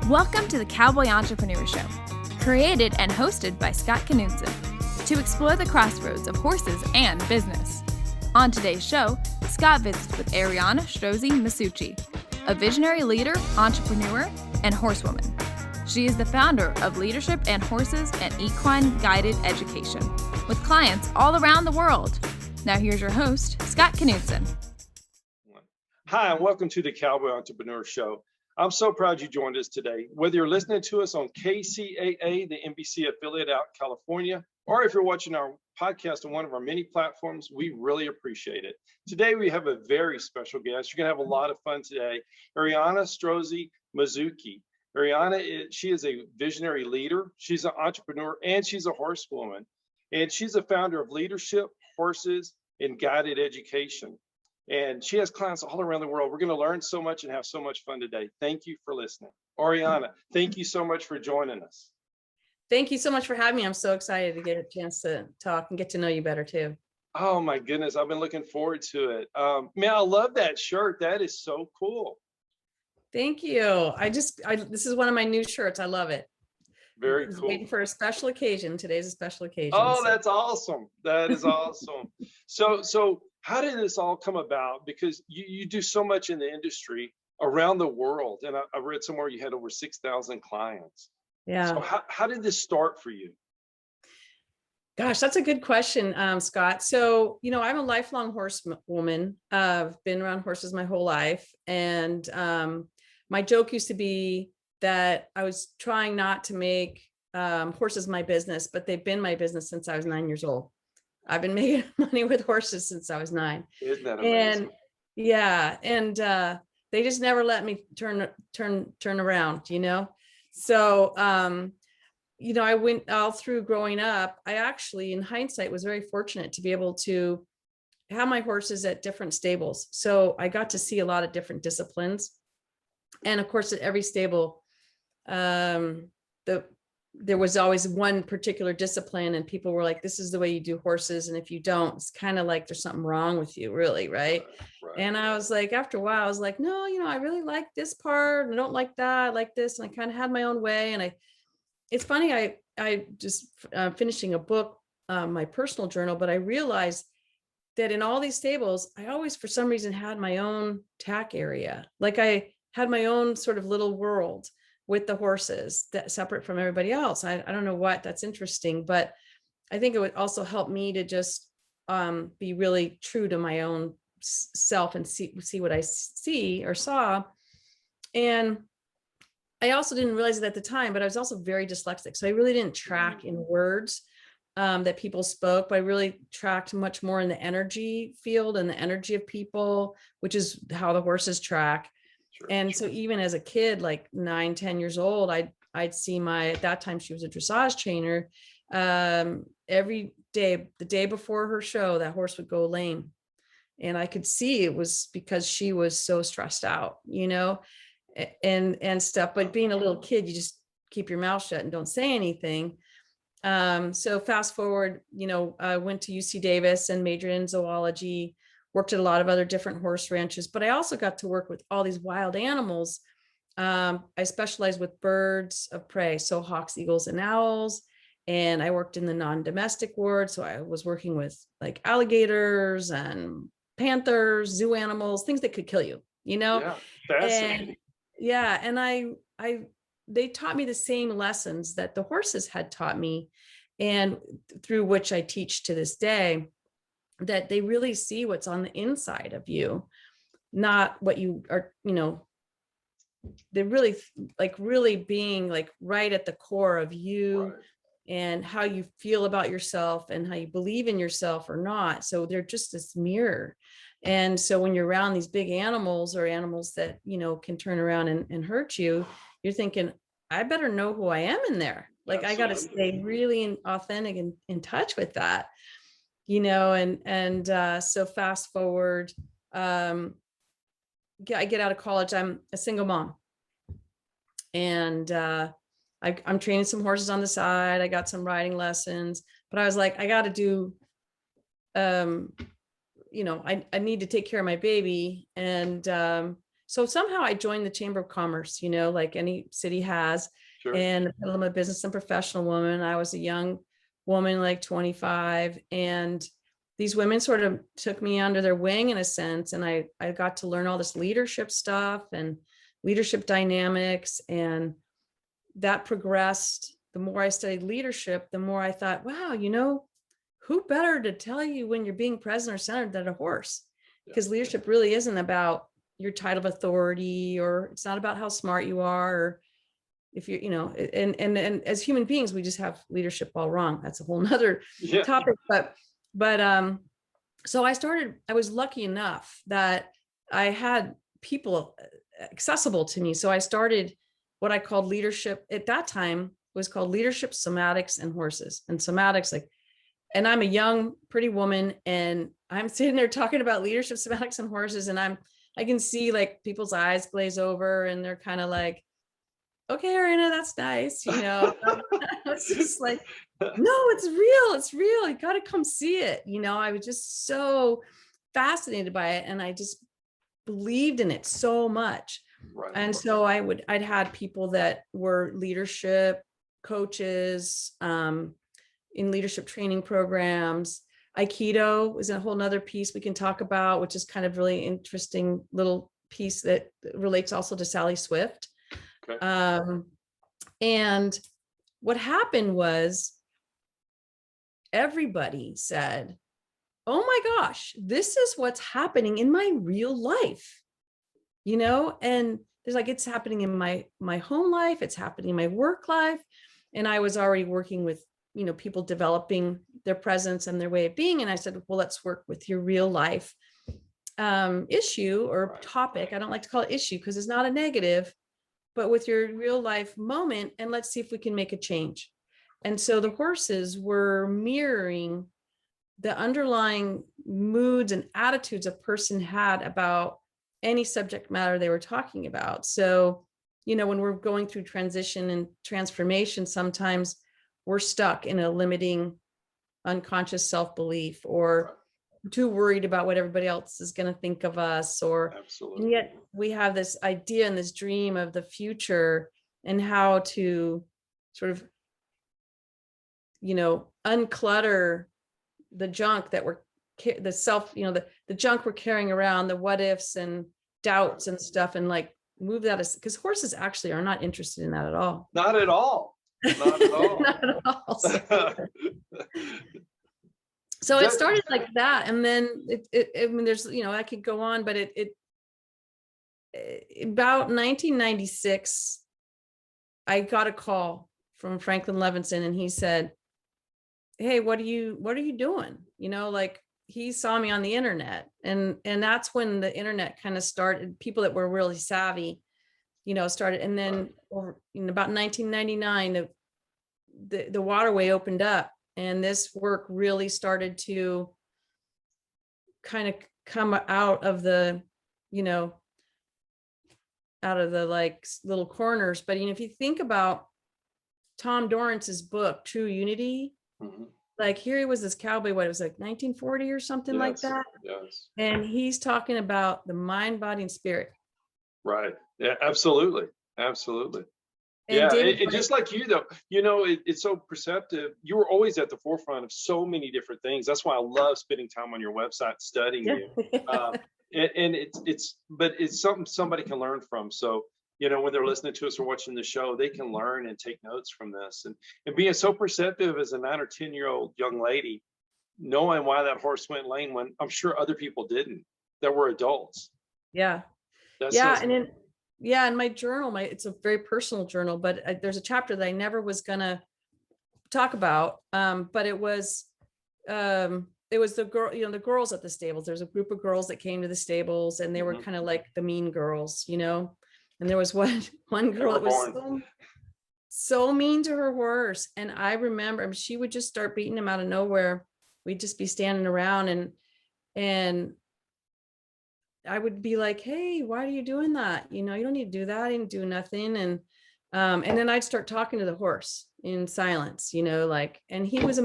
Welcome to the Cowboy Entrepreneur Show, created and hosted by Scott Knudsen, to explore the crossroads of horses and business. On today's show, Scott visits with Ariana Strozzi Mazzucchi, a visionary leader, entrepreneur, and horsewoman. She is the founder of Leadership and Horses and Equine Guided Education, with clients all around the world. Now here's your host, Scott Knudsen. Hi, and welcome to the Cowboy Entrepreneur Show. I'm so proud you joined us today. Whether you're listening to us on KCAA, the NBC affiliate out in California, or if you're watching our podcast on one of our many platforms, we really appreciate it. Today, we have a very special guest. You're going to have a lot of fun today. Ariana Strozzi Mazzucchi. Ariana, she is a visionary leader. She's an entrepreneur, and she's a horsewoman. And she's a founder of Leadership, Horses, and Guided Education. And she has clients all around the world. We're going to learn so much and have so much fun today. Thank you for listening. Ariana, thank you so much for joining us. Thank you so much for having me. I'm so excited to get a chance to talk and get to know you better too. Oh my goodness, I've been looking forward to it. Man, I love that shirt. That is so cool. Thank you. This is one of my new shirts. I love it. Very I was cool. waiting for a special occasion. Today's a special occasion. Oh, that's awesome. That is awesome. So how did this all come about? Because you do so much in the industry around the world. And I read somewhere you had over 6,000 clients. Yeah. So how did this start for you? Gosh, that's a good question, Scott. So, I'm a lifelong horsewoman. I've been around horses my whole life. And my joke used to be that I was trying not to make horses my business, but they've been my business since I was 9 years old. I've been making money with horses since I was 9. Isn't that amazing? And yeah, and they just never let me turn around, So, I went all through growing up. I actually, in hindsight, was very fortunate to be able to have my horses at different stables. So I got to see a lot of different disciplines. And of course, at every stable, there was always one particular discipline, and people were like, this is the way you do horses. And if you don't, it's kind of like there's something wrong with you, really. Right. And I was like, after a while, I was like, no, I really like this part. And I don't like that. I like this. And I kind of had my own way. And it's funny, I just finishing a book, my personal journal, but I realized that in all these stables, I always, for some reason, had my own tack area. Like I had my own sort of little world with the horses that separate from everybody else. I don't know what, that's interesting, but I think it would also help me to just be really true to my own self and see what I see or saw. And I also didn't realize it at the time, but I was also very dyslexic. So I really didn't track in words that people spoke, but I really tracked much more in the energy field and the energy of people, which is how the horses track. And so even as a kid, like 9, 10 years old, I'd see at that time she was a dressage trainer. Every day, the day before her show, that horse would go lame. And I could see it was because she was so stressed out, and stuff. But being a little kid, you just keep your mouth shut and don't say anything. So fast forward, I went to UC Davis and majored in zoology, worked at a lot of other different horse ranches, but I also got to work with all these wild animals. I specialized with birds of prey, so hawks, eagles, and owls. And I worked in the non-domestic ward. So I was working with like alligators and panthers, zoo animals, things that could kill you, Yeah, fascinating. And they taught me the same lessons that the horses had taught me, and through which I teach to this day, that they really see what's on the inside of you, not what you are, they're really being like right at the core of you. Right. And how you feel about yourself and how you believe in yourself or not. So they're just this mirror. And so when you're around these big animals or animals that, can turn around and hurt you, you're thinking, I better know who I am in there. Like, absolutely. I got to stay really authentic and in touch with that, so fast forward, I get out of college, I'm a single mom, and I'm training some horses on the side. I got some riding lessons, but I was like, I got to do, I need to take care of my baby. And So somehow I joined the Chamber of Commerce, like any city has, Sure. and I'm a business and professional woman. I was a young woman, like 25, and these women sort of took me under their wing in a sense. And I got to learn all this leadership stuff and leadership dynamics, and that progressed. The more I studied leadership, the more I thought, wow, who better to tell you when you're being present or centered than a horse? Because leadership really isn't about your title of authority, or it's not about how smart you are, or if you're, and as human beings, we just have leadership all wrong. That's a whole nother topic. But so I was lucky enough that I had people accessible to me. So I started what I called leadership. At that time, was called leadership, somatics, and horses. And somatics, and I'm a young, pretty woman, and I'm sitting there talking about leadership, somatics, and horses. And I can see like people's eyes glaze over, and they're kind of like, okay, Ariana, that's nice. It's just like, no, it's real. It's real. You got to come see it. I was just so fascinated by it. And I just believed in it so much. Right. And so I'd had people that were leadership coaches, in leadership training programs. Aikido is a whole nother piece we can talk about, which is kind of really interesting little piece that relates also to Sally Swift. Okay. And what happened was everybody said, oh my gosh, this is what's happening in my real life, and there's like, it's happening in my home life. It's happening in my work life. And I was already working with, people developing their presence and their way of being. And I said, well, let's work with your real life issue or topic. I don't like to call it issue because it's not a negative, but with your real life moment, and let's see if we can make a change. And so the horses were mirroring the underlying moods and attitudes a person had about any subject matter they were talking about. So, when we're going through transition and transformation, sometimes we're stuck in a limiting unconscious self-belief, or too worried about what everybody else is going to think of us, or Absolutely. And yet we have this idea and this dream of the future and how to sort of, unclutter the junk that the self, the junk we're carrying around, the what ifs and doubts and stuff, and like move that, because horses actually are not interested in that at all. Not at all. Not at all. Not at all. So it started like that. And then I mean, there's, I could go on, but about 1996, I got a call from Franklin Levinson, and he said, hey, what are you doing? Like, he saw me on the internet, and that's when the internet kind of started. People that were really savvy, started. And then in about 1999, the waterway opened up, and this work really started to kind of come out of the, like little corners. But if you think about Tom Dorrance's book, True Unity, mm-hmm. Like, here he was, this cowboy, what it was like 1940 or something like that. Yes. And he's talking about the mind, body, and spirit. Right. Yeah, absolutely. Absolutely. And yeah. And just like you, though, it's so perceptive. You were always at the forefront of so many different things. That's why I love spending time on your website studying you. And it's something somebody can learn from. So, when they're listening to us or watching the show, they can learn and take notes from this. And being so perceptive as a 9 or 10-year-old young lady, knowing why that horse went lame when I'm sure other people didn't, that were adults. Yeah. In my journal, it's a very personal journal, but there's a chapter that I never was going to talk about. But it was the girl, the girls at the stables. There's a group of girls that came to the stables, and they were kind of like the mean girls, and there was one girl that was so mean to her horse. And I remember she would just start beating him out of nowhere. We'd just be standing around, and I would be like, hey, why are you doing that? You don't need to do that. I didn't do nothing. And then I'd start talking to the horse in silence, and he was,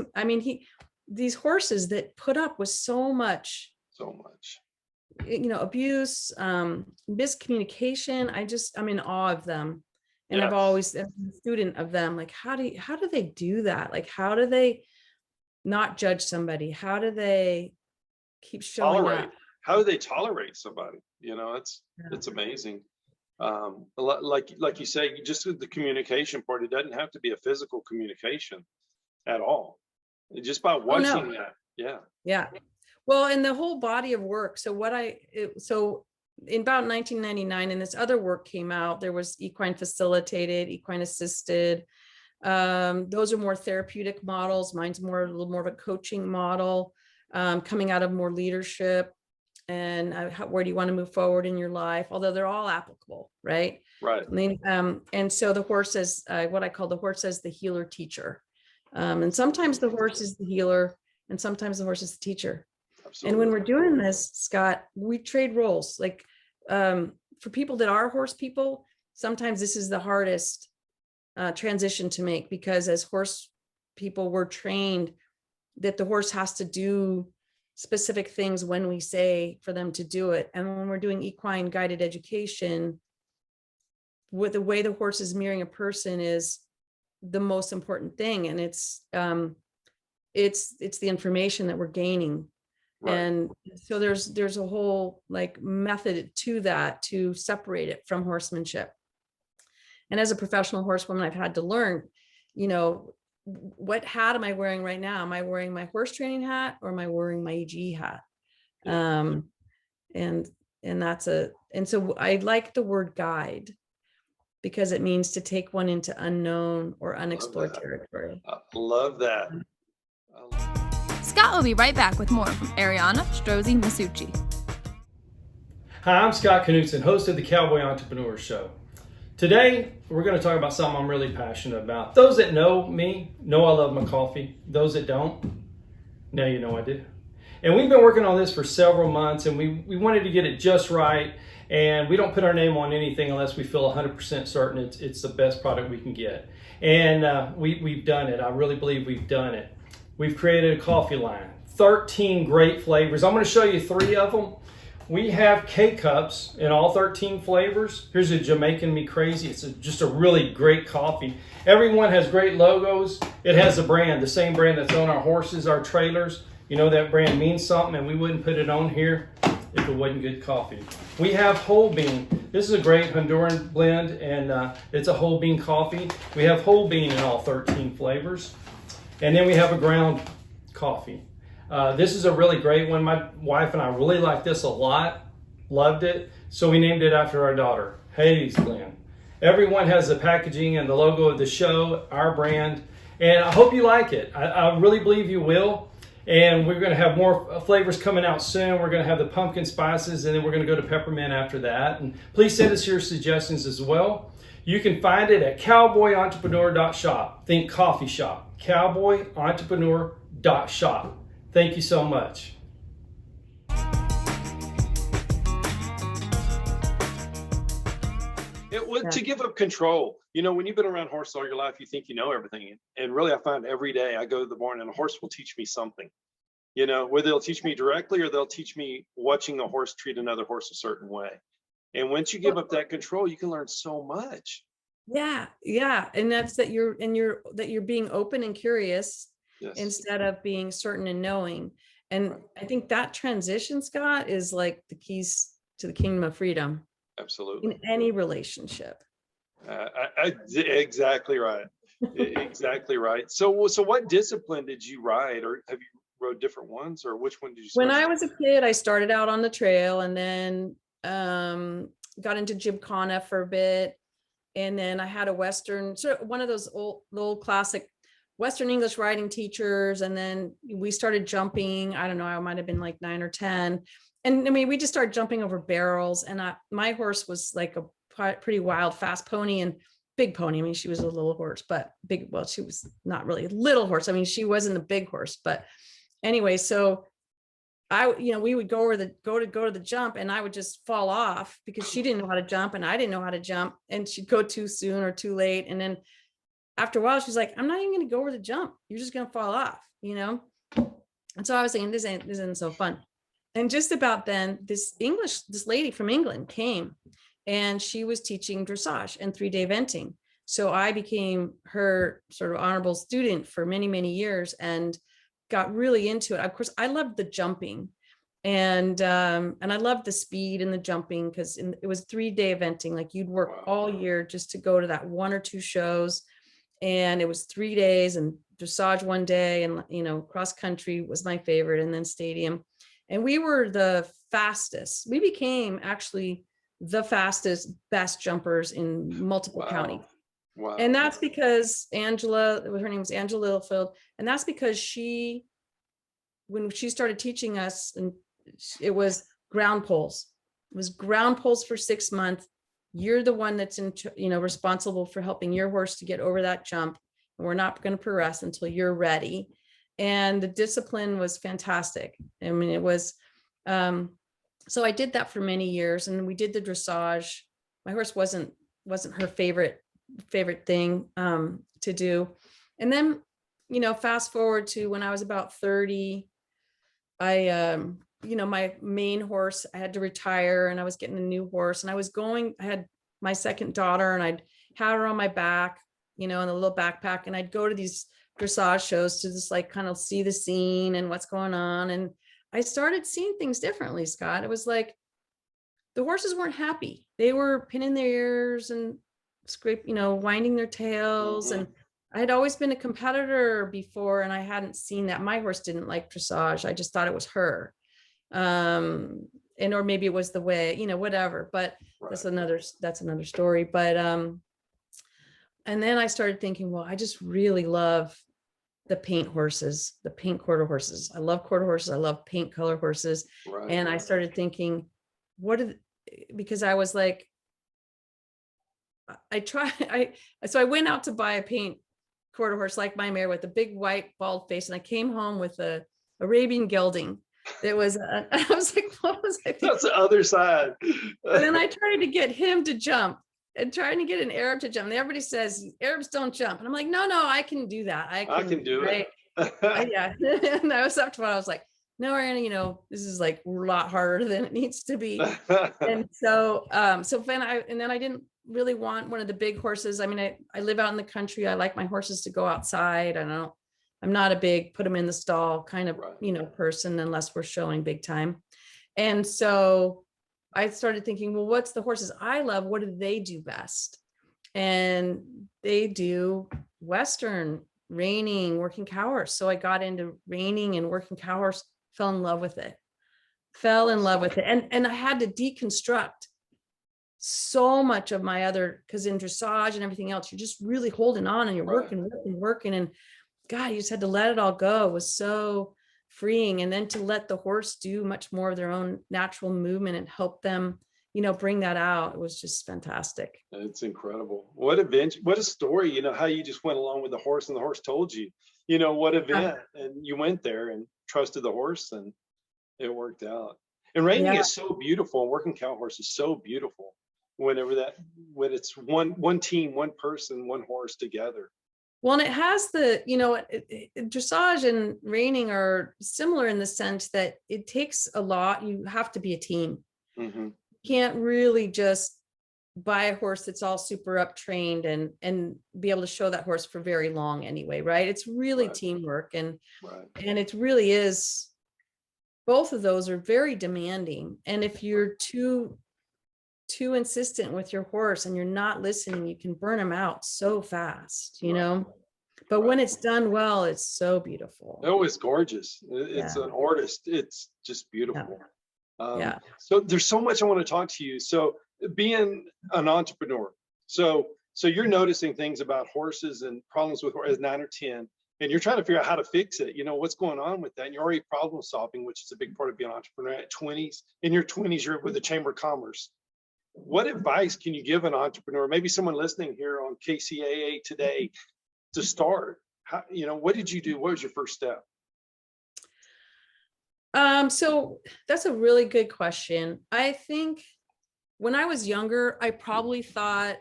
these horses that put up with so much abuse, miscommunication. I'm in awe of them. And Yes. I've always been a student of them. Like, how do they do that? Like, how do they not judge somebody? How do they keep showing up? How do they tolerate somebody? It's amazing. Like you say, just the communication part, it doesn't have to be a physical communication at all. Just by watching that. Yeah. Yeah. Well, and the whole body of work. So in about 1999, and this other work came out, there was equine facilitated, equine assisted. Those are more therapeutic models. Mine's a little more of a coaching model, coming out of more leadership and where do you want to move forward in your life? Although they're all applicable, right? Right. And so the horse is what I call the horse as the healer teacher. And sometimes the horse is the healer, and sometimes the horse is the teacher. Absolutely. And when we're doing this, Scott, we trade roles. Like for people that are horse people, sometimes this is the hardest transition to make, because as horse people, we're trained that the horse has to do specific things when we say for them to do it. And when we're doing equine guided education, with the way the horse is mirroring a person is the most important thing. And it's the information that we're gaining. Right. And so there's a whole like method to that to separate it from horsemanship. And as a professional horsewoman, I've had to learn, what hat am I wearing right now? Am I wearing my horse training hat, or am I wearing my EG hat? Yeah. And so I like the word guide, because it means to take one into unknown or unexplored territory. I love that. Scott will be right back with more from Ariana Strozzi Mazzucchi. Hi, I'm Scott Knudsen, host of the Cowboy Entrepreneur Show. Today, we're going to talk about something I'm really passionate about. Those that know me know I love my coffee. Those that don't, now you know I do. And we've been working on this for several months, and we wanted to get it just right. And we don't put our name on anything unless we feel 100% certain it's the best product we can get. And we've done it. I really believe we've done it. We've created a coffee line, 13 great flavors. I'm going to show you 3 of them. We have K-Cups in all 13 flavors. Here's a Jamaican Me Crazy. It's just a really great coffee. Everyone has great logos. It has a brand, the same brand that's on our horses, our trailers. That brand means something, and we wouldn't put it on here if it wasn't good coffee. We have whole bean. This is a great Honduran blend, and it's a whole bean coffee. We have whole bean in all 13 flavors. And then we have a ground coffee. This is a really great one. My wife and I really like this a lot, loved it. So we named it after our daughter, Haley's Blend. Everyone has the packaging and the logo of the show, our brand, and I hope you like it. I really believe you will. And we're going to have more flavors coming out soon. We're going to have the pumpkin spices, and then we're going to go to peppermint after that. And please send us your suggestions as well. You can find it at cowboyentrepreneur.shop. Think coffee shop. Cowboyentrepreneur.shop. Thank you so much. To give up control. When you've been around horses all your life, you think you know everything. And really, I find every day I go to the barn and a horse will teach me something. Whether they'll teach me directly or they'll teach me watching a horse treat another horse a certain way. And once you give up that control, you can learn so much. Yeah. And that's that you're being open and curious. Yes. Instead of being certain and knowing. And right. I think that transition, Scott, is like the keys to the kingdom of freedom. Absolutely. In any relationship. Exactly right. Exactly right. So what discipline did you ride, or have you rode different ones, or which one did you start? When I was a kid, I started out on the trail, and then got into gymkhana for a bit. And then I had a Western, sort of one of those old classic Western English riding teachers. And then we started jumping. I don't know, I might've been like 9 or 10. And I mean, we just started jumping over barrels, and my horse was like a pretty wild, fast pony, and big pony. I mean, she was a little horse, but big. Well, she was not really a little horse. I mean, she wasn't a big horse, but anyway, so we would go to the jump, and I would just fall off because she didn't know how to jump and I didn't know how to jump, and she'd go too soon or too late. And then after a while, she's like, I'm not even going to go over the jump. You're just going to fall off, And so I was thinking, this isn't so fun. And just about then, this lady from England came, and she was teaching dressage and 3-day eventing. So I became her sort of honorable student for many, many years and got really into it. Of course, I loved the jumping, and I loved the speed and the jumping, because it was 3-day eventing. Like, you'd work all year just to go to that 1 or 2 shows. And it was 3 days, and dressage 1 day, and, you know, cross country was my favorite, and then stadium. And we were the fastest. We became actually the fastest, best jumpers in multiple counties. Wow. And that's because Angela, her name was Angela Littlefield. And that's because when she started teaching us, and it was ground poles. It was ground poles for 6 months. You're the one that's responsible for helping your horse to get over that jump. And we're not going to progress until you're ready. And the discipline was fantastic. I mean, it was, so I did that for many years, and we did the dressage. My horse wasn't her favorite thing to do. And then, fast forward to when I was about 30, my main horse, I had to retire, and I was getting a new horse, and I had my second daughter, and I'd had her on my back, in a little backpack, and I'd go to these dressage shows to just like kind of see the scene and what's going on. And I started seeing things differently, Scott. It was like the horses weren't happy. They were pinning their ears and winding their tails. And I had always been a competitor before, and I hadn't seen that. My horse didn't like dressage. I just thought it was her. Or maybe it was the way, whatever, but that's another story. But, and then I started thinking, well, I just really love the paint horses, the paint quarter horses. I love quarter horses. I love paint color horses. And I started thinking, because I was like, so I went out to buy a paint quarter horse like my mare with a big white bald face. And I came home with a Arabian gelding. It was, I was like, what was I thinking? That's the other side. But then I tried to get him to jump, and trying to get an Arab to jump. And everybody says Arabs don't jump. And I'm like, no, I can do that. I can do it. Yeah. And I was up to it. I was like, no, Ariana, this is like a lot harder than it needs to be. And so, then I didn't really want one of the big horses. I mean, I live out in the country. I like my horses to go outside. I'm not a big put them in the stall kind of, person, unless we're showing big time. And so I started thinking, well, what's the horses I love? What do they do best? And they do Western, reining, working cow horse. So I got into reining and working cow horse, fell in love with it. And I had to deconstruct so much of my because in dressage and everything else, you're just really holding on, and you're working. And God, you just had to let it all go. It was so freeing. And then to let the horse do much more of their own natural movement and help them, bring that out. It was just fantastic. It's incredible. What a story, how you just went along with the horse, and the horse told you, what event, and you went there and trusted the horse, and it worked out. And reining is so beautiful. And working cow horse is so beautiful when it's one team, one person, one horse together. Well, and it has dressage and reining are similar in the sense that it takes a lot. You have to be a team. You can't really just buy a horse that's all super up trained and be able to show that horse for very long anyway, right? It's really teamwork, and it really is. Both of those are very demanding. And if you're too insistent with your horse and you're not listening, you can burn them out so fast, but when it's done well, it's so beautiful. Oh, it's gorgeous. It's an artist. It's just beautiful. So there's so much I want to talk to you. So being an entrepreneur, so you're noticing things about horses and problems with horses 9 or 10, and you're trying to figure out how to fix it. What's going on with that. And you're already problem solving, which is a big part of being an entrepreneur. At 20s, in your 20s, you're with the Chamber of Commerce. What advice can you give an entrepreneur, maybe someone listening here on KCAA today, to start? What did you do? What was your first step? So that's a really good question. I think when I was younger, I probably thought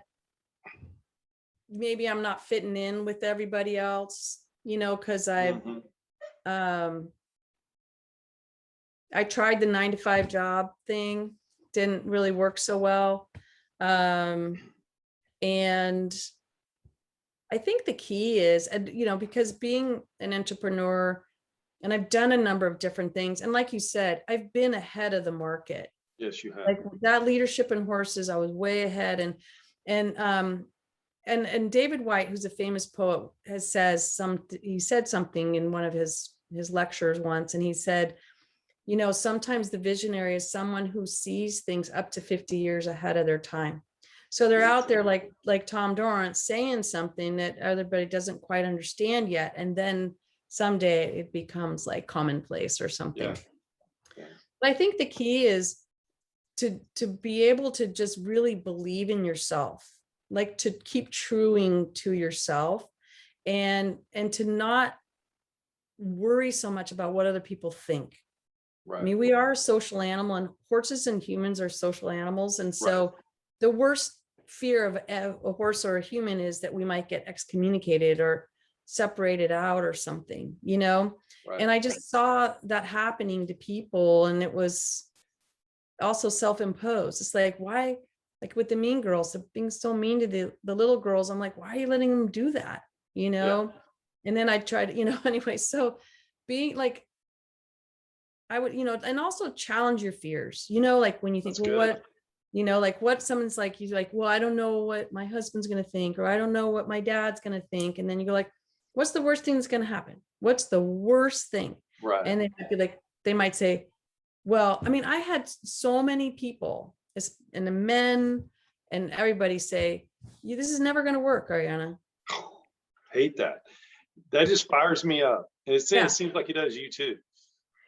maybe I'm not fitting in with everybody else, because I I tried the 9-to-5 job thing, didn't really work so well. And I think the key is, and because being an entrepreneur, and I've done a number of different things, and like you said, I've been ahead of the market. Yes, you have. Like that leadership in horses, I was way ahead. And David White, who's a famous poet, he said something in one of his lectures once, and he said, sometimes the visionary is someone who sees things up to 50 years ahead of their time. So they're out there like Tom Dorrance saying something that everybody doesn't quite understand yet. And then someday it becomes like commonplace or something. Yeah. But I think the key is to be able to just really believe in yourself, like to keep truing to yourself, and to not worry so much about what other people think. Right. I mean, we are a social animal, and horses and humans are social animals. And so the worst fear of a horse or a human is that we might get excommunicated or separated out or something, Right. And I just saw that happening to people, and it was also self-imposed. It's like, why, like with the mean girls, being so mean to the little girls, I'm like, why are you letting them do that? Yeah. And then I tried, anyway, so being like, I would, and also challenge your fears, like when you think, That's well, good. what someone's like, you're like, well, I don't know what my husband's going to think, or I don't know what my dad's going to think. And then you go like, what's the worst thing that's going to happen? What's the worst thing? Right. And they might be like, they might say, well, I mean, I had so many people and the men and everybody say, this is never going to work, Ariana. Hate that. That just fires me up. And it seems like it does you too.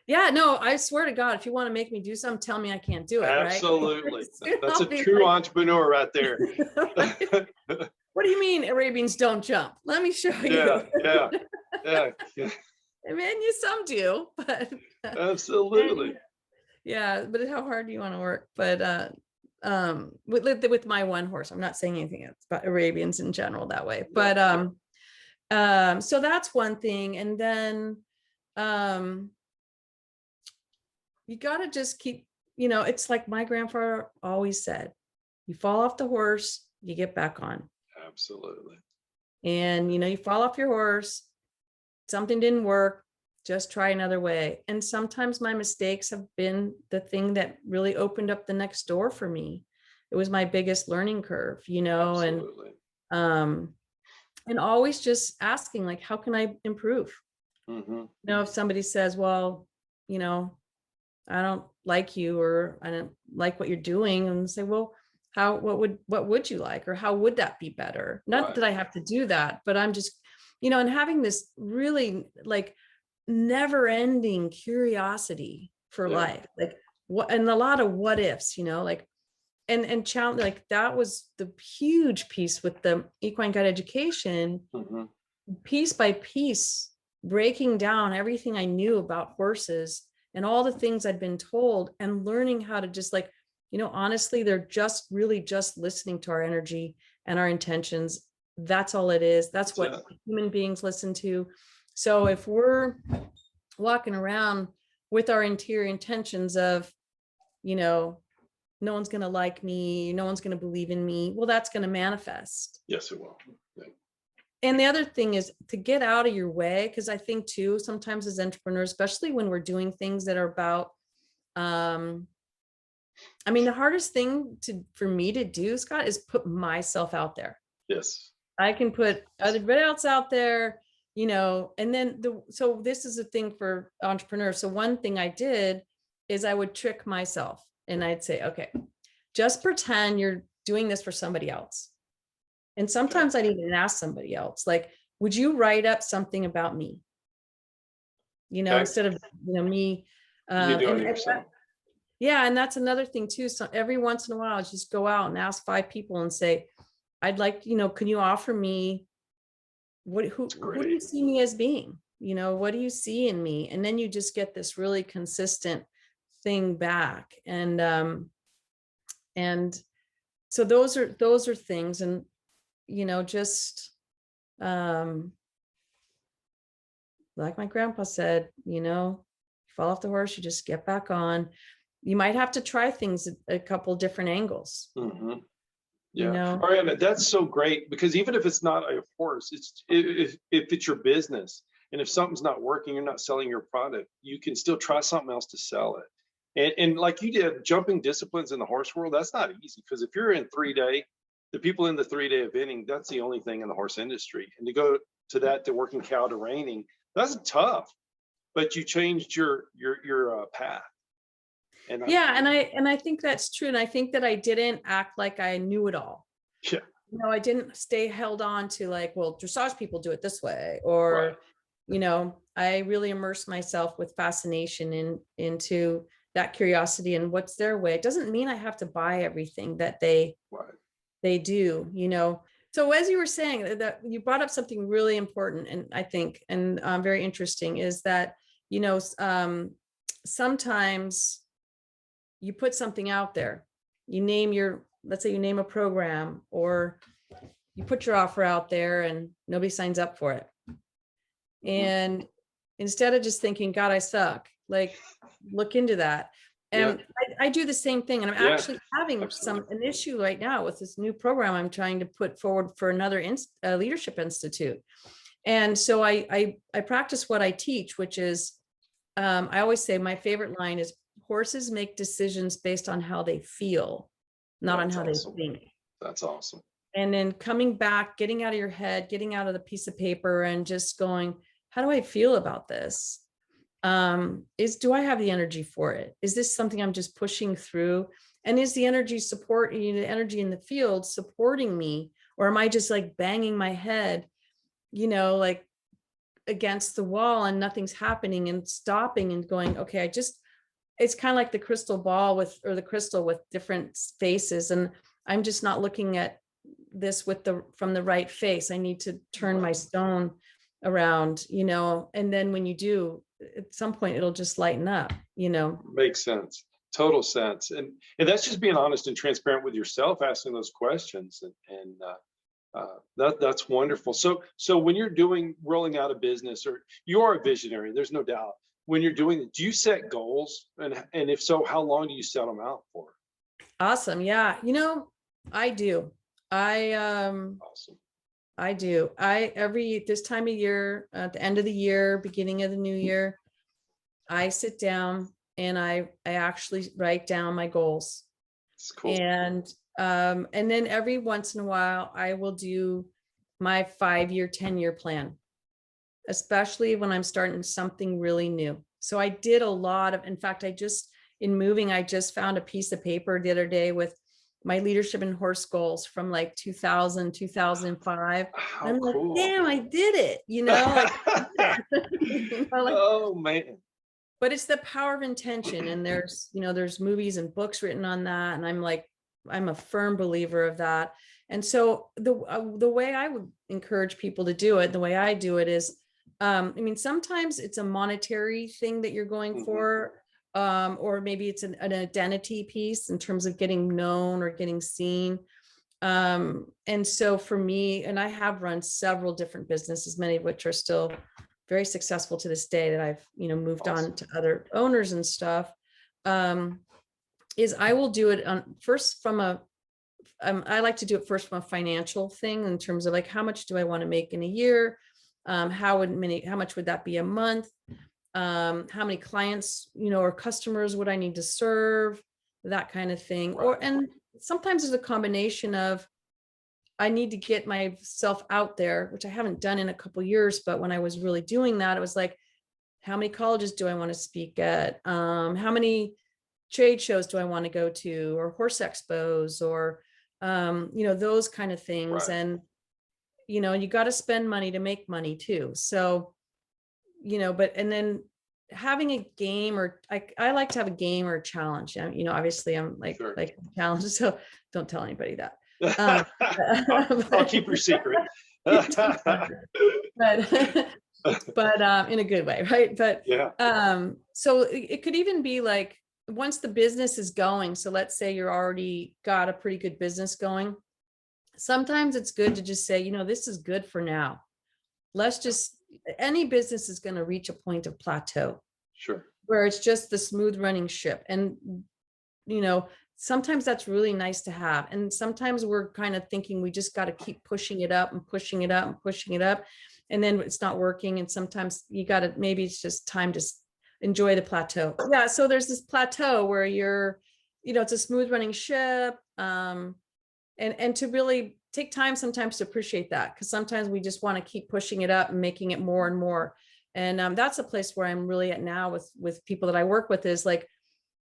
Yeah, no, I swear to God, if you want to make me do something, tell me I can't do it. Absolutely. Right? That's a true entrepreneur right there. What do you mean Arabians don't jump? Let me show you. Yeah. I mean, some do, but Absolutely. but how hard do you want to work? But with my one horse, I'm not saying anything about Arabians in general that way. But so that's one thing. And then you got to just keep, it's like my grandfather always said, you fall off the horse, you get back on. Absolutely. And, you fall off your horse, something didn't work, just try another way. And sometimes my mistakes have been the thing that really opened up the next door for me. It was my biggest learning curve, Absolutely. And always just asking, like, how can I improve? Mm-hmm. If somebody says, well, I don't like you, or I don't like what you're doing, and say, well, what would you like, or how would that be better? Not that I have to do that, but I'm just, and having this really like never ending curiosity for life, like what, and a lot of what ifs, like, and challenge, like that was the huge piece with the equine guide education, piece by piece, breaking down everything I knew about horses and all the things I'd been told, and learning how to just like, honestly, they're just really just listening to our energy and our intentions. That's all it is. That's what human beings listen to. So if we're walking around with our interior intentions of, no one's going to like me, no one's going to believe in me, well, that's going to manifest. Yes, it will. Yeah. And the other thing is to get out of your way, because I think too, sometimes as entrepreneurs, especially when we're doing things that are about, I mean, the hardest thing for me to do, Scott, is put myself out there. Yes. I can put everybody else out there, and then so this is a thing for entrepreneurs. So one thing I did is I would trick myself, and I'd say, okay, just pretend you're doing this for somebody else. And sometimes I'd even ask somebody else, like, would you write up something about me? Instead of, me. You do it yourself. Yeah. And that's another thing too. So every once in a while, I just go out and ask 5 people and say, I'd like, can you offer me who do you see me as being? What do you see in me? And then you just get this really consistent thing back. And so those are things. And, just, like my grandpa said, fall off the horse, you just get back on. You might have to try things at a couple different angles. Yeah. You know? Ariana, that's so great, because even if it's not a horse, if it's your business, and if something's not working, you're not selling your product, you can still try something else to sell it. And like you did, jumping disciplines in the horse world, that's not easy, because if you're in 3-day, the people in the 3-day eventing, that's the only thing in the horse industry. And to go to that, to working cow to reining, that's tough, but you changed your path. And I think that's true. And I think that I didn't act like I knew it all. Yeah. You know, I didn't stay held on to like, well, dressage people do it this way, or, you know, I really immersed myself with fascination into that curiosity and what's their way. It doesn't mean I have to buy everything that they do, you know. So as you were saying, that you brought up something really important, and I think, and very interesting, is that, you know, sometimes you put something out there, let's say you name a program, or you put your offer out there and nobody signs up for it. And instead of just thinking, God, I suck, like, look into that. And I do the same thing. And I'm actually having an issue right now with this new program I'm trying to put forward for another leadership institute. And so I practice what I teach, which is, I always say my favorite line is, horses make decisions based on how they feel, not on how they think. That's awesome. And then coming back, getting out of your head, getting out of the piece of paper and just going, how do I feel about this? Do I have the energy for it? Is this something I'm just pushing through? And is the energy in the field supporting me? Or am I just like banging my head, you know, like against the wall, and nothing's happening, and stopping and going, okay, it's kind of like the crystal ball the crystal with different faces. And I'm just not looking at this from the right face. I need to turn my stone around, you know, and then when you do, at some point it'll just lighten up, you know. Makes sense. Total sense. And that's just being honest and transparent with yourself, asking those questions. And that's wonderful. So when you're rolling out a business, or you are a visionary, there's no doubt. When you're doing it, do you set goals? And if so, how long do you set them out for? Awesome. Yeah. You know, I do. Awesome. I do. This time of year, at the end of the year, beginning of the new year, I sit down and I actually write down my goals. That's cool. And then every once in a while, I will do my 5-year, 10-year plan, especially when I'm starting something really new. So I did a lot of, in fact, I just found a piece of paper the other day with my leadership and horse goals from like 2000, 2005. I'm cool. Like, damn, I did it, you know? Oh man. But it's the power of intention. And there's movies and books written on that. And I'm a firm believer of that. And so the way I would encourage people to do it, the way I do it is, sometimes it's a monetary thing that you're going for, or maybe it's an identity piece in terms of getting known or getting seen. And so for me, and I have run several different businesses, many of which are still very successful to this day, that I've, moved on to other owners and stuff, is I will do it first from I like to do it first from a financial thing, in terms of like, how much do I want to make in a year? How much would that be a month? How many clients, or customers would I need to serve? That kind of thing. And sometimes there's a combination of, I need to get myself out there, which I haven't done in a couple of years, but when I was really doing that, it was like, how many colleges do I want to speak at? How many trade shows do I want to go to, or horse expos, or, those kind of things. Right. And, you got to spend money to make money too. So, and then having a game, or I like to have a game or a challenge. Obviously I'm like challenge, so don't tell anybody that. I'll keep your secret. but in a good way, right? But yeah. So it could even be like, once the business is going, so let's say you're already got a pretty good business going, sometimes it's good to just say, this is good for now. Any business is going to reach a point of plateau. Sure. where it's just the smooth running ship. And, you know, sometimes that's really nice to have. And sometimes we're kind of thinking we just got to keep pushing it up and pushing it up and pushing it up. And then it's not working. And sometimes you got to, maybe it's just time to enjoy the plateau. Yeah. So there's this plateau where you're, you know, it's a smooth running ship. And to really take time sometimes to appreciate that, because sometimes we just want to keep pushing it up and making it more and more. And that's a place where I'm really at now with people that I work with, is like,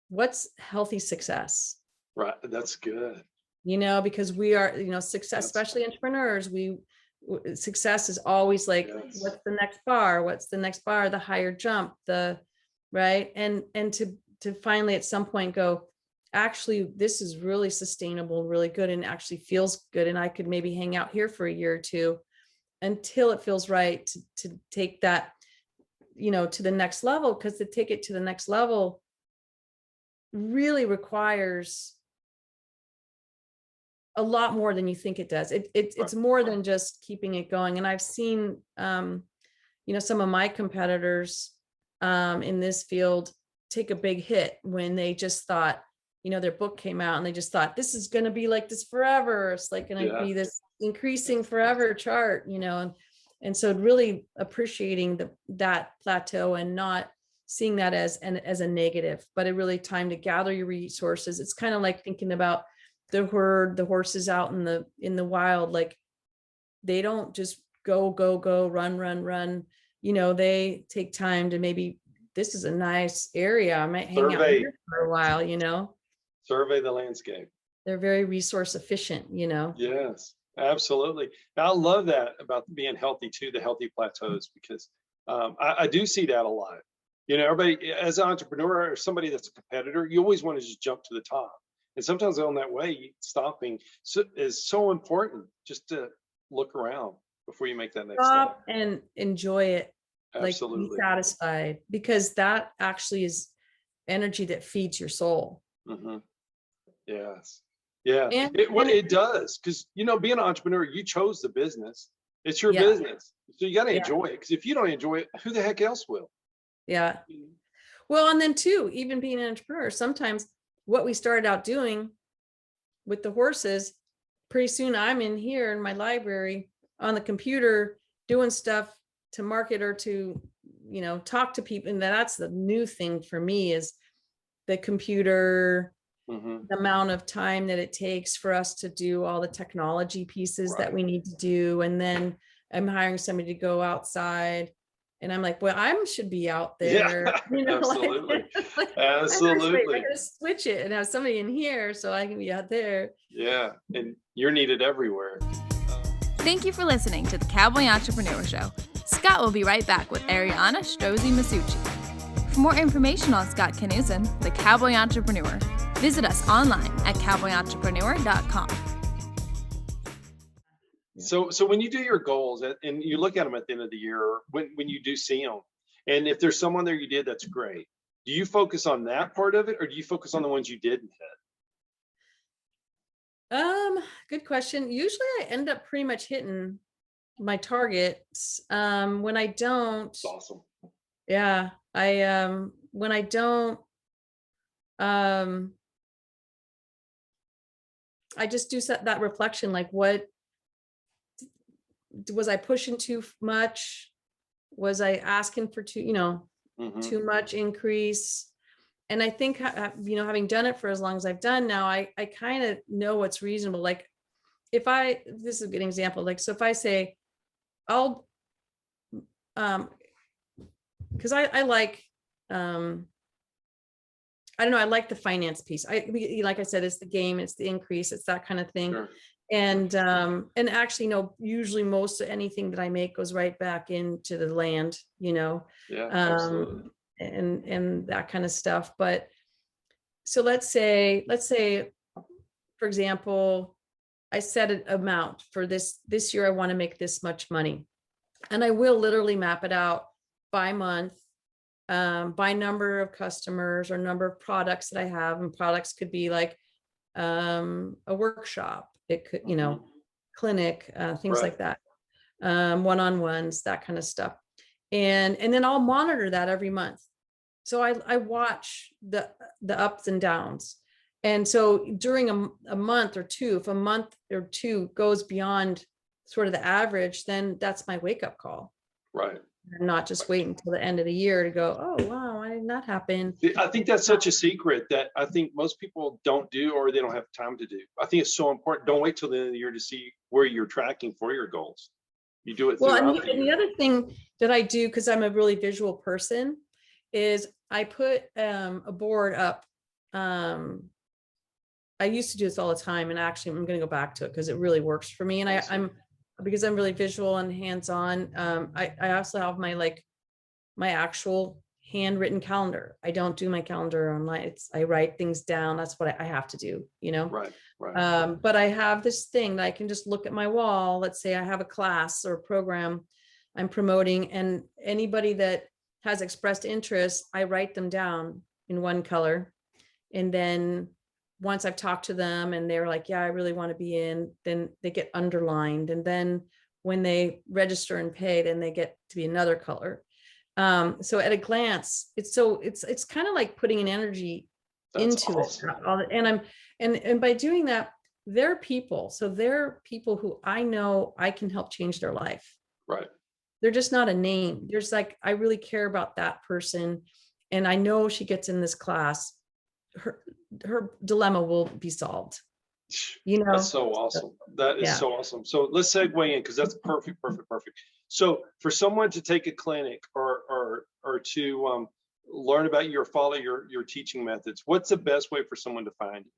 what's healthy success? Right. That's good. You know, because we are, you know, success, especially entrepreneurs, success is always like, yes, what's the next bar? What's the next bar? The higher jump, right. And to finally at some point go, actually, this is really sustainable, really good, and actually feels good. And I could maybe hang out here for a year or two until it feels right to take that, you know, to the next level. Because to take it to the next level really requires a lot more than you think it does. It's more than just keeping it going. And I've seen, you know, some of my competitors in this field take a big hit when they just thought, you know, their book came out and they just thought, this is going to be like this forever. It's like going to be this increasing forever chart, you know, and so really appreciating that plateau and not seeing that as a negative, but it really time to gather your resources. It's kind of like thinking about the herd, the horses out in the wild. Like, they don't just go, run. You know, they take time to, maybe this is a nice area, I might hang out here for a while, you know. Survey the landscape. They're very resource efficient, you know. Yes, absolutely. I love that about being healthy too, the healthy plateaus, because I do see that a lot. You know, everybody, as an entrepreneur or somebody that's a competitor, you always want to just jump to the top. And sometimes on that way, stopping is so important, just to look around before you make that next step. And enjoy it. Absolutely. Like, be satisfied, because that actually is energy that feeds your soul. Mm-hmm. Yes. Yeah. It does. Because, you know, being an entrepreneur, you chose the business. It's your business. So you got to enjoy it. Because if you don't enjoy it, who the heck else will? Yeah. Well, and then too, even being an entrepreneur, sometimes what we started out doing with the horses, pretty soon I'm in here in my library on the computer doing stuff to market or to, you know, talk to people. And that's the new thing for me, is the computer, the amount of time that it takes for us to do all the technology pieces that we need to do. And then I'm hiring somebody to go outside, and I'm like, well, I should be out there. Yeah, you know, absolutely. Absolutely. I gotta switch it and have somebody in here so I can be out there. Yeah. And you're needed everywhere. Thank you for listening to the Cowboy Entrepreneur Show. Scott will be right back with Ariana Strozzi Mazzucchi. For more information on Scott Knudsen, the Cowboy Entrepreneur, visit us online at cowboyentrepreneur.com. So when you do your goals and you look at them at the end of the year, or when you do see them, and if there's someone there you did, that's great. Do you focus on that part of it, or do you focus on the ones you didn't hit? Good question. Usually I end up pretty much hitting my targets. When I don't, that's awesome. Yeah. When I don't, I just do that reflection, like, what was I pushing too much? Was I asking for too much increase? And I think, you know, having done it for as long as I've done now, I kind of know what's reasonable. Like, this is a good example. Like, so if I say, because I like, I don't know, I like the finance piece. Like I said, it's the game, it's the increase, it's that kind of thing. Sure. And actually, no, usually most of anything that I make goes right back into the land, you know, absolutely. And that kind of stuff. But so let's say, for example, I set an amount for this year. I want to make this much money, and I will literally map it out by month, by number of customers or number of products that I have. And products could be like a workshop. It could, you know, clinic, things like that, one-on-ones, that kind of stuff. And then I'll monitor that every month. So I watch the ups and downs. And so during a month or two, if a month or two goes beyond sort of the average, then that's my wake up call. Right. And not just wait until the end of the year to go, oh, wow, why did that happen? I think that's such a secret that I think most people don't do, or they don't have time to do. I think it's so important. Don't wait till the end of the year to see where you're tracking for your goals. You do it Well, throughout and the other thing that I do, because I'm a really visual person, is I put a board up. I used to do this all the time, and actually I'm going to go back to it because it really works for me. And I'm because I'm really visual and hands-on. I also have my actual handwritten calendar. I don't do my calendar online. I write things down. That's what I have to do, you know? Right. Right. But I have this thing that I can just look at my wall. Let's say I have a class or a program I'm promoting, and anybody that has expressed interest, I write them down in one color. And then once I've talked to them and they're like, yeah, I really want to be in, then they get underlined. And then when they register and pay, then they get to be another color. So at a glance, it's kind of like putting an energy into it. And by doing that, they're people. So they're people who I know I can help change their life. Right. They're just not a name. There's I really care about that person. And I know she gets in this class, her dilemma will be solved. You know, that's so awesome. That is so awesome. So let's segue in, because that's perfect. So for someone to take a clinic or to learn about you or follow your teaching methods, what's the best way for someone to find you?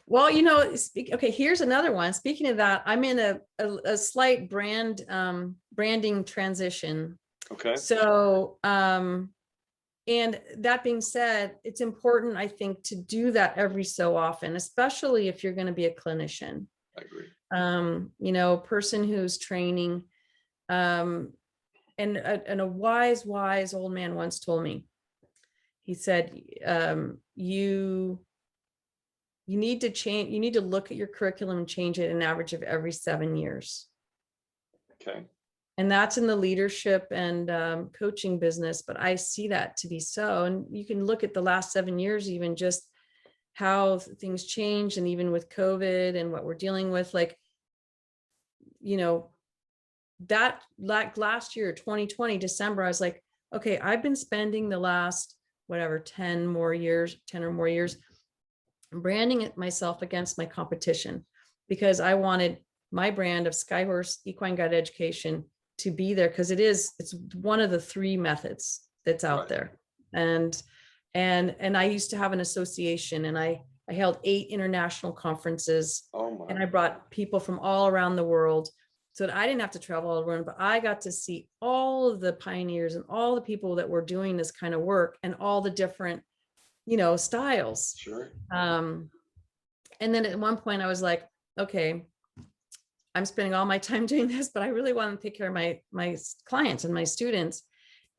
Well, you know, okay, here's another one. Speaking of that, I'm in a slight branding transition. Okay. So, and that being said, it's important, I think, to do that every so often, especially if you're going to be a clinician. I agree. You know, a person who's training, and a wise old man once told me, he said, you need to change, you need to look at your curriculum and change it an average of every 7 years. Okay. And that's in the leadership and coaching business, but I see that to be so. And you can look at the last 7 years, even just how things change, and even with COVID and what we're dealing with, like, you know, that like last year, 2020, December, I was like, okay, I've been spending the last, whatever, 10 or more years, branding it myself against my competition, because I wanted my brand of SkyHorse Equine Guided Education to be there, because it's one of the 3 methods that's out there. And I used to have an association, and I held 8 international conferences, and I brought people from all around the world, so that I didn't have to travel all around, but I got to see all of the pioneers and all the people that were doing this kind of work, and all the different, you know, styles. Sure. And then at one point I was like, okay, I'm spending all my time doing this, but I really want to take care of my clients and my students.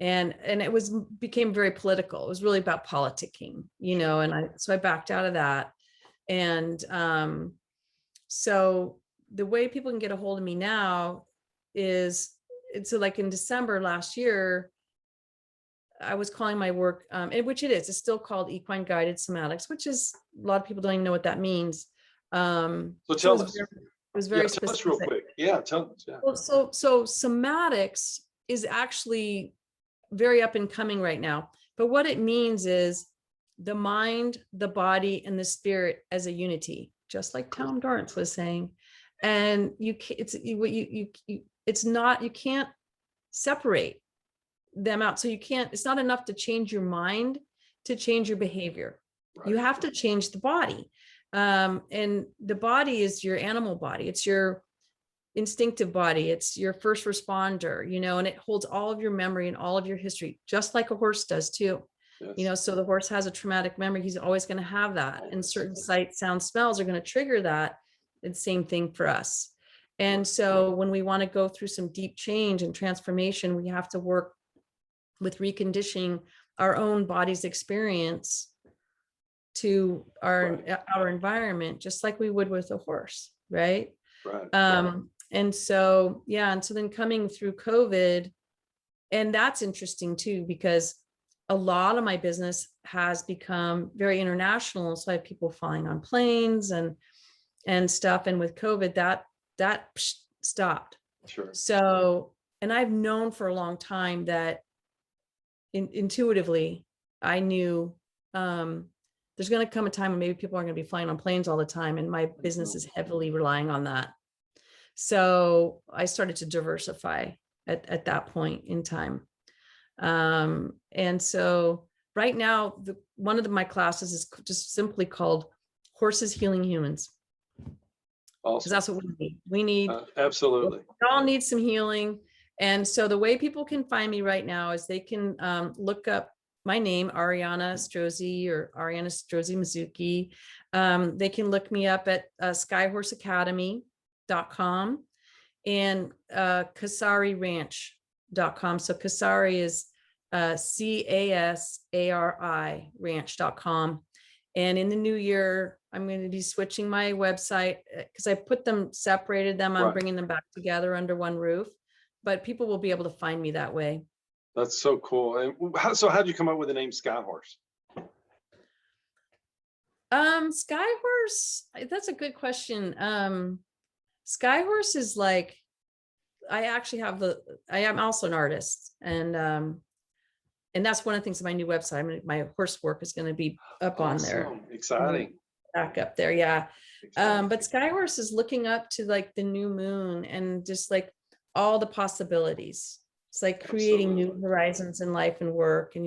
And it became very political. It was really about politicking, you know, and so I backed out of that. And so the way people can get a hold of me now is, it's like in December last year, I was calling my work, which it's still called Equine Guided Somatics, which is, a lot of people don't even know what that means. So tell us. It was very specific. Tell us real quick. Tell us. Yeah. Well, so somatics is actually very up and coming right now. But what it means is the mind, the body, and the spirit as a unity, just like Tom Dorrance was saying. And you can't separate them out. So it's not enough to change your mind to change your behavior. Right. You have to change the body. And the body is your animal body. It's your instinctive body. It's your first responder, you know, and it holds all of your memory and all of your history, just like a horse does too. Yes. You know, so the horse has a traumatic memory. He's always going to have that. And certain sights, sounds, smells are going to trigger that. It's the same thing for us. And so when we want to go through some deep change and transformation, we have to work with reconditioning our own body's experience to our environment, just like we would with a horse, right? And so, and so then coming through COVID, and that's interesting too, because a lot of my business has become very international. So I have people flying on planes and stuff. And with COVID, that stopped. Sure. So, and I've known for a long time that intuitively, I knew there's going to come a time when maybe people aren't going to be flying on planes all the time. And my business is heavily relying on that. So I started to diversify at that point in time. And so right now, one of my classes is just simply called Horses Healing Humans. Because Awesome. that's what we need. We need, absolutely. We all need some healing. And so the way people can find me right now is they can look up my name, Ariana Strozzi or Ariana Strozzi Mazzucchi. They can look me up at SkyHorseAcademy.com and Casari Ranch.com. So Casari is CASARI Ranch.com. And in the new year, I'm going to be switching my website because I put them, separated them. I'm bringing them back together under one roof, but people will be able to find me that way. That's so cool. And so how did you come up with the name SkyHorse? SkyHorse, that's a good question. SkyHorse is like, I actually have I am also an artist, and that's one of the things of my new website. I mean, my horse work is going to be up on there. Exciting. Back up there. Yeah. But SkyHorse is looking up to like the new moon and just like all the possibilities. It's like creating new horizons in life and work. And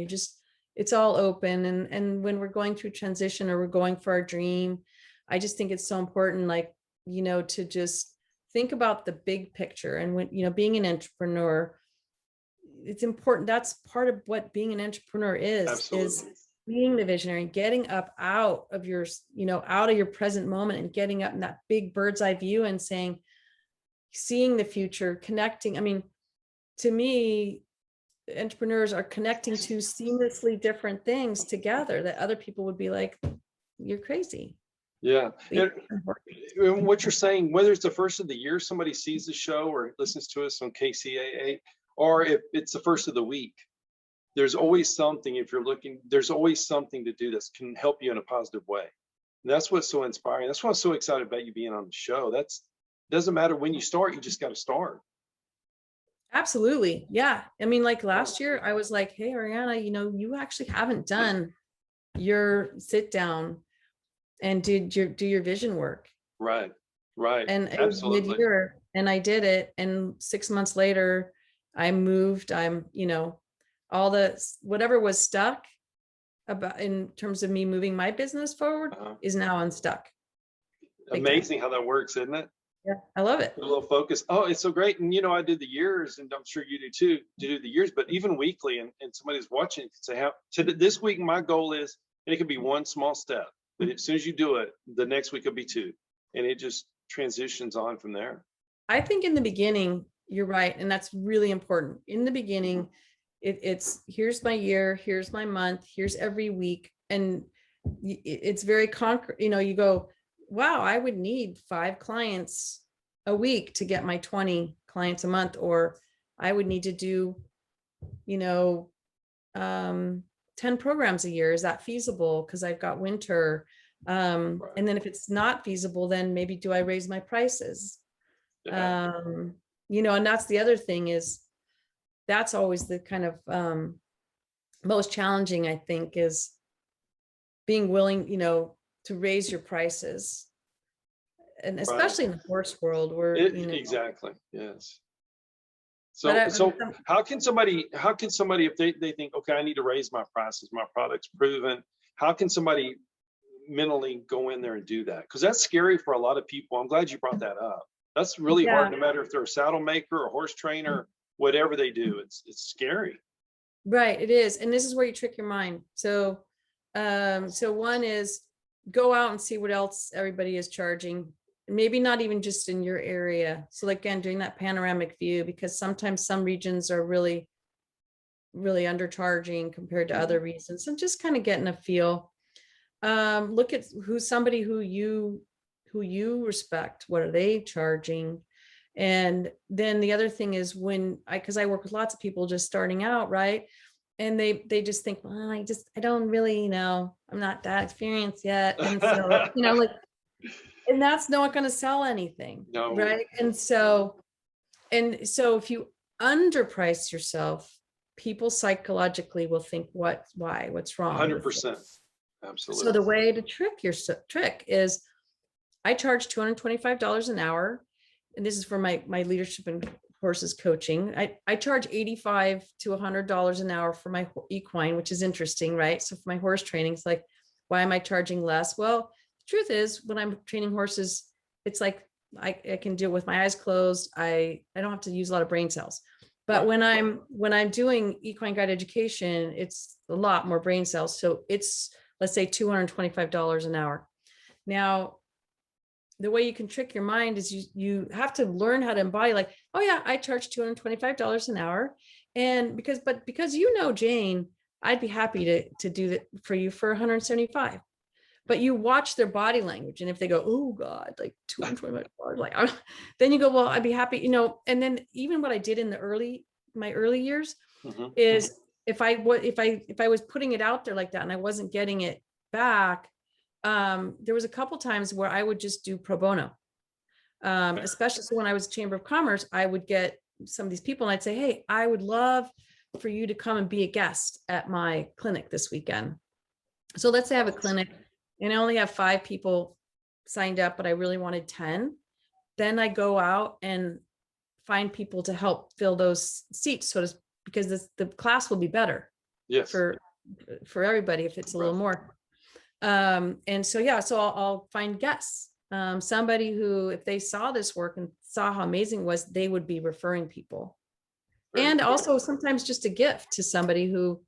it's all open. And when we're going through transition or we're going for our dream, I just think it's so important, like, to just think about the big picture. And when, being an entrepreneur, it's important. That's part of what being an entrepreneur is being the visionary, getting up out of your present moment and getting up in that big bird's eye view and seeing the future, connecting. I mean, to me, entrepreneurs are connecting two seamlessly different things together that other people would be like, you're crazy. Yeah. And what you're saying, whether it's the first of the year, somebody sees the show or listens to us on KCAA, or if it's the first of the week, there's always something, there's always something to do that can help you in a positive way. And that's what's so inspiring. That's why I'm so excited about you being on the show. Doesn't matter when you start, you just got to start. Absolutely. Yeah. I mean, like last year I was like, hey, Ariana, you actually haven't done your sit down and do your vision work. Right. And it was mid-year and I did it. And 6 months later I moved. All whatever was stuck about in terms of me moving my business forward is now unstuck. Amazing how that works, isn't it? Yeah, I love it. A little focus. Oh, it's so great. And I did the years, and I'm sure you do too, to do the years, but even weekly, and somebody's watching could say, this week my goal is, and it could be one small step, but as soon as you do it, the next week could be two. And it just transitions on from there. I think in the beginning, you're right. And that's really important. In the beginning, it's here's my year, here's my month, here's every week. And it's very concrete. You go, wow, I would need 5 clients a week to get my 20 clients a month, or I would need to do, 10 programs a year. Is that feasible? Because I've got winter. And then if it's not feasible, then maybe do I raise my prices? Yeah. And that's the other thing is that's always the kind of most challenging, I think, is being willing, to raise your prices. And especially in the horse world where exactly. Yes. So how can somebody if they think, okay, I need to raise my prices, my product's proven, how can somebody mentally go in there and do that? Because that's scary for a lot of people. I'm glad you brought that up. That's really hard, no matter if they're a saddle maker or horse trainer, whatever they do, it's scary. Right. It is. And this is where you trick your mind. So one is go out and see what else everybody is charging. Maybe not even just in your area. So again, doing that panoramic view, because sometimes some regions are really, really undercharging compared to other regions, and just kind of getting a feel. Look at somebody who you respect. What are they charging? And then the other thing is because I work with lots of people just starting out, right? and they just think, well, I don't really know, I'm not that experienced yet. And so, like, and that's not going to sell anything. No. Right. And so if you underprice yourself, people psychologically will think, what's wrong? 100%. Absolutely. So the way to trick is, I charge $225 an hour. And this is for my leadership and horses coaching. I charge $85 to $100 an hour for my equine, which is interesting, right? So for my horse training, it's like, why am I charging less? Well, the truth is, when I'm training horses, it's like, I can do it with my eyes closed. I don't have to use a lot of brain cells. But when I'm doing equine guide education, it's a lot more brain cells. So it's, let's say, $225 an hour. Now, the way you can trick your mind is you have to learn how to embody, like, oh yeah, I charge $225 an hour. And because Jane, I'd be happy to do that for you for $175. But you watch their body language. And if they go, oh God, like $225, like, then you go, well, I'd be happy, and then even what I did in my early years is, if I was putting it out there like that and I wasn't getting it back, there was a couple times where I would just do pro bono, especially when I was Chamber of Commerce. I would get some of these people and I'd say, hey, I would love for you to come and be a guest at my clinic this weekend. So let's say I have a clinic and I only have 5 people signed up, but I really wanted 10. Then I go out and find people to help fill those seats, because the class will be better. Yes. For everybody if it's a little more. And so, so I'll find guests, somebody who, if they saw this work and saw how amazing it was, they would be referring people. And also sometimes just a gift to somebody who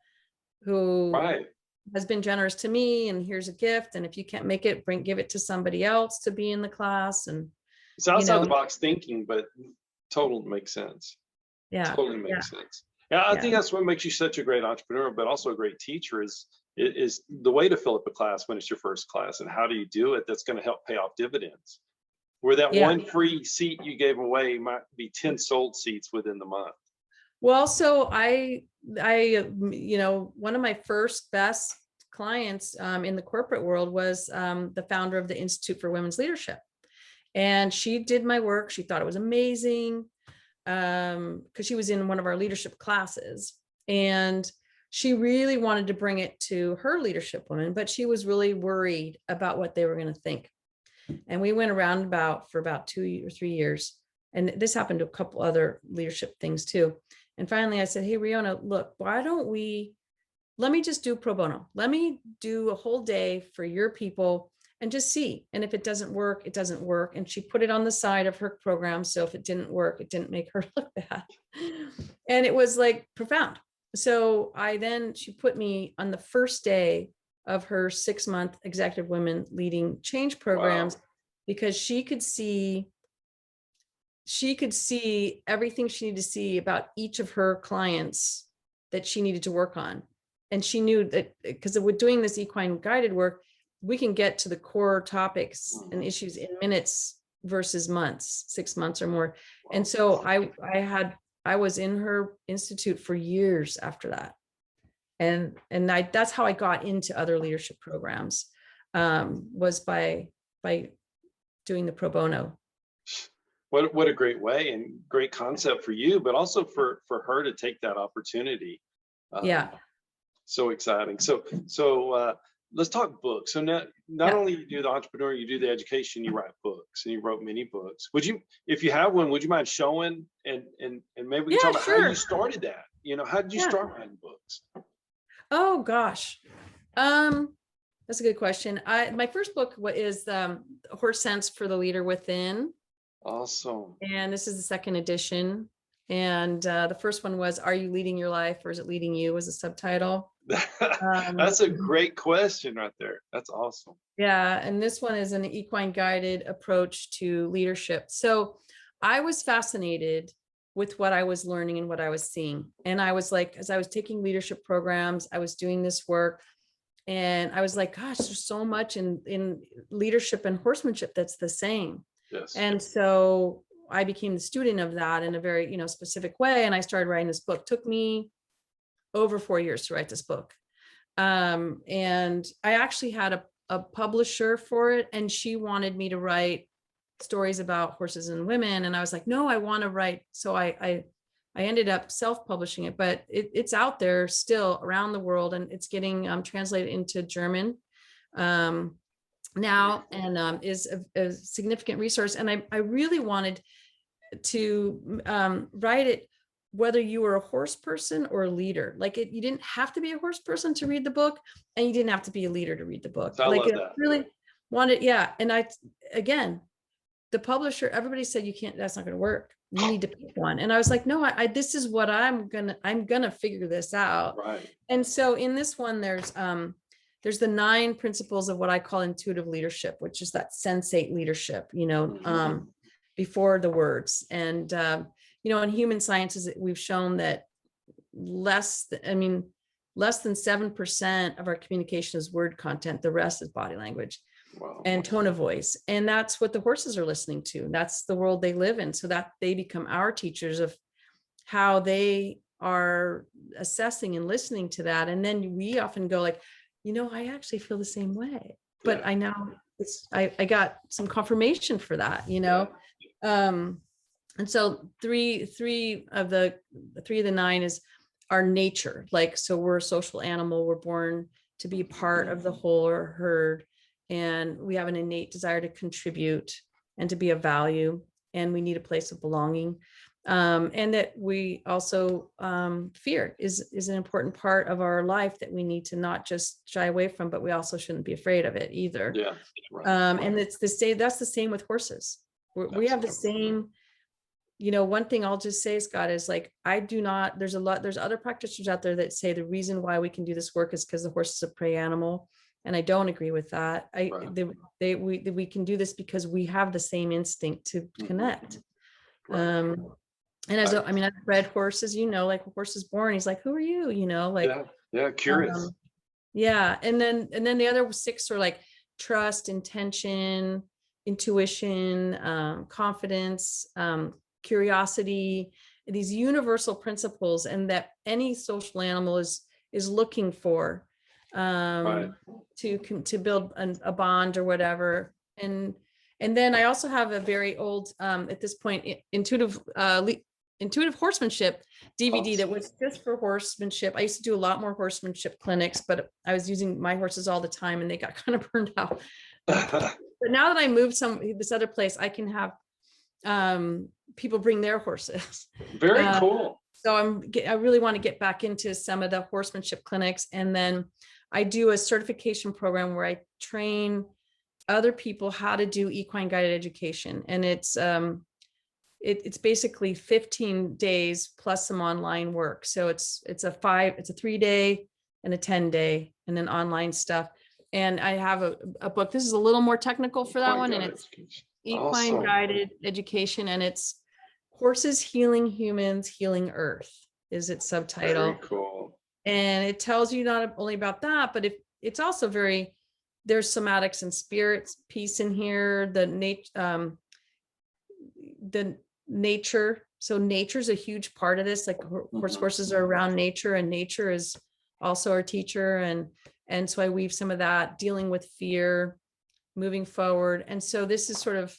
Right. has been generous to me, and here's a gift. And if you can't make it, give it to somebody else to be in the class. And it's outside the box thinking, but totally makes sense. Yeah. Totally makes sense. Yeah. I think that's what makes you such a great entrepreneur, but also a great teacher, is the way to fill up a class when it's your first class, and how do you do it that's going to help pay off dividends, where that one free seat you gave away might be 10 sold seats within the month. Well, so I one of my first best clients in the corporate world was the founder of the Institute for Women's Leadership. And she did my work. She thought it was amazing, because she was in one of our leadership classes, and she really wanted to bring it to her leadership women, but she was really worried about what they were going to think. And we went around for about 2 or 3 years. And this happened to a couple other leadership things too. And finally I said, hey, Riona, look, let me just do pro bono. Let me do a whole day for your people and just see. And if it doesn't work, it doesn't work. And she put it on the side of her program. So if it didn't work, it didn't make her look bad. And it was like profound. So she put me on the first day of her 6-month executive women leading change programs. Wow. Because she could see everything she needed to see about each of her clients that she needed to work on. And she knew that, because with doing this equine guided work, we can get to the core topics and issues in minutes versus months, 6 months or more. And so I was in her institute for years after that. And that's how I got into other leadership programs, was by doing the pro bono. What a great way, and great concept for you, but also for her to take that opportunity. So exciting. So let's talk books. So not only you do the entrepreneur, you do the education, you write books, and you wrote many books. Would you, if you have one, would you mind showing and maybe we can talk about how you started that? How did you start writing books? Oh gosh. That's a good question. My first book is Horse Sense for the Leader Within. Awesome. And this is the second edition. And the first one was, Are You Leading Your Life, or Is It Leading You? Was a subtitle. That's a great question right there. That's awesome. Yeah. And this one is an equine guided approach to leadership. So I was fascinated with what I was learning and what I was seeing. And I was like, as I was taking leadership programs, I was doing this work, and I was like, gosh, there's so much in leadership and horsemanship that's the same. Yes. And so I became the student of that in a very, specific way. And I started writing this book. Took me over 4 years to write this book. And I actually had a publisher for it, and she wanted me to write stories about horses and women. And I was like, no, I want to write. So I ended up self-publishing it, but it's out there still around the world, and it's getting translated into German now, and is a significant resource. And I really wanted to write it whether you were a horse person or a leader. Like you didn't have to be a horse person to read the book, and you didn't have to be a leader to read the book. I like love that. Really wanted, yeah. And again, the publisher, everybody said, you can't, that's not going to work. You need to pick one. And I was like, no, this is what I'm gonna figure this out. Right. And so in this one, there's the 9 principles of what I call intuitive leadership, which is that sensate leadership, before the words. And, in human sciences, we've shown that less than 7% of our communication is word content. The rest is body language. Wow. And tone of voice. And that's what the horses are listening to. that's the world they live in. So that they become our teachers of how they are assessing and listening to that. And then we often go like, I actually feel the same way, but Yeah. I now I got some confirmation for that, and so three of the 9 is our nature. Like, so we're a social animal. We're born to be part of the whole or herd. And we have an innate desire to contribute and to be of value. And we need a place of belonging. And that we also, fear is an important part of our life that we need to not just shy away from, but we also shouldn't be afraid of it either. Yeah. Right. And that's the same with horses. We have the same, one thing I'll just say, Scott, is like, there's other practitioners out there that say the reason why we can do this work is because the horse is a prey animal. And I don't agree with that. We can do this because we have the same instinct to connect. Right. And I've bred horses, like a horse is born, he's like, who are you? Curious. Yeah. And then the other 6 are like trust, intention, intuition, confidence, curiosity, these universal principles, and that any social animal is looking for, to build a bond or whatever. And then I also have a very old, at this point, intuitive horsemanship DVD that was just for horsemanship. I used to do a lot more horsemanship clinics, but I was using my horses all the time and they got kind of burned out. But now that I moved this other place, I can have people bring their horses. Very cool. So I really want to get back into some of the horsemanship clinics. And then I do a certification program where I train other people how to do equine guided education. And it's basically 15 days plus some online work. So it's a 3-day and a 10-day and then online stuff. And I have a book. This is a little more technical for that one. And it's Equine Guided Education. And it's Horses Healing Humans, Healing Earth is its subtitle. Very cool. And it tells you not only about that, but it's also there's somatics and spirits piece in here, the nature. So nature's a huge part of this. Like horses are around nature, and nature is also our teacher. And so I weave some of that, dealing with fear, moving forward. And so this is sort of,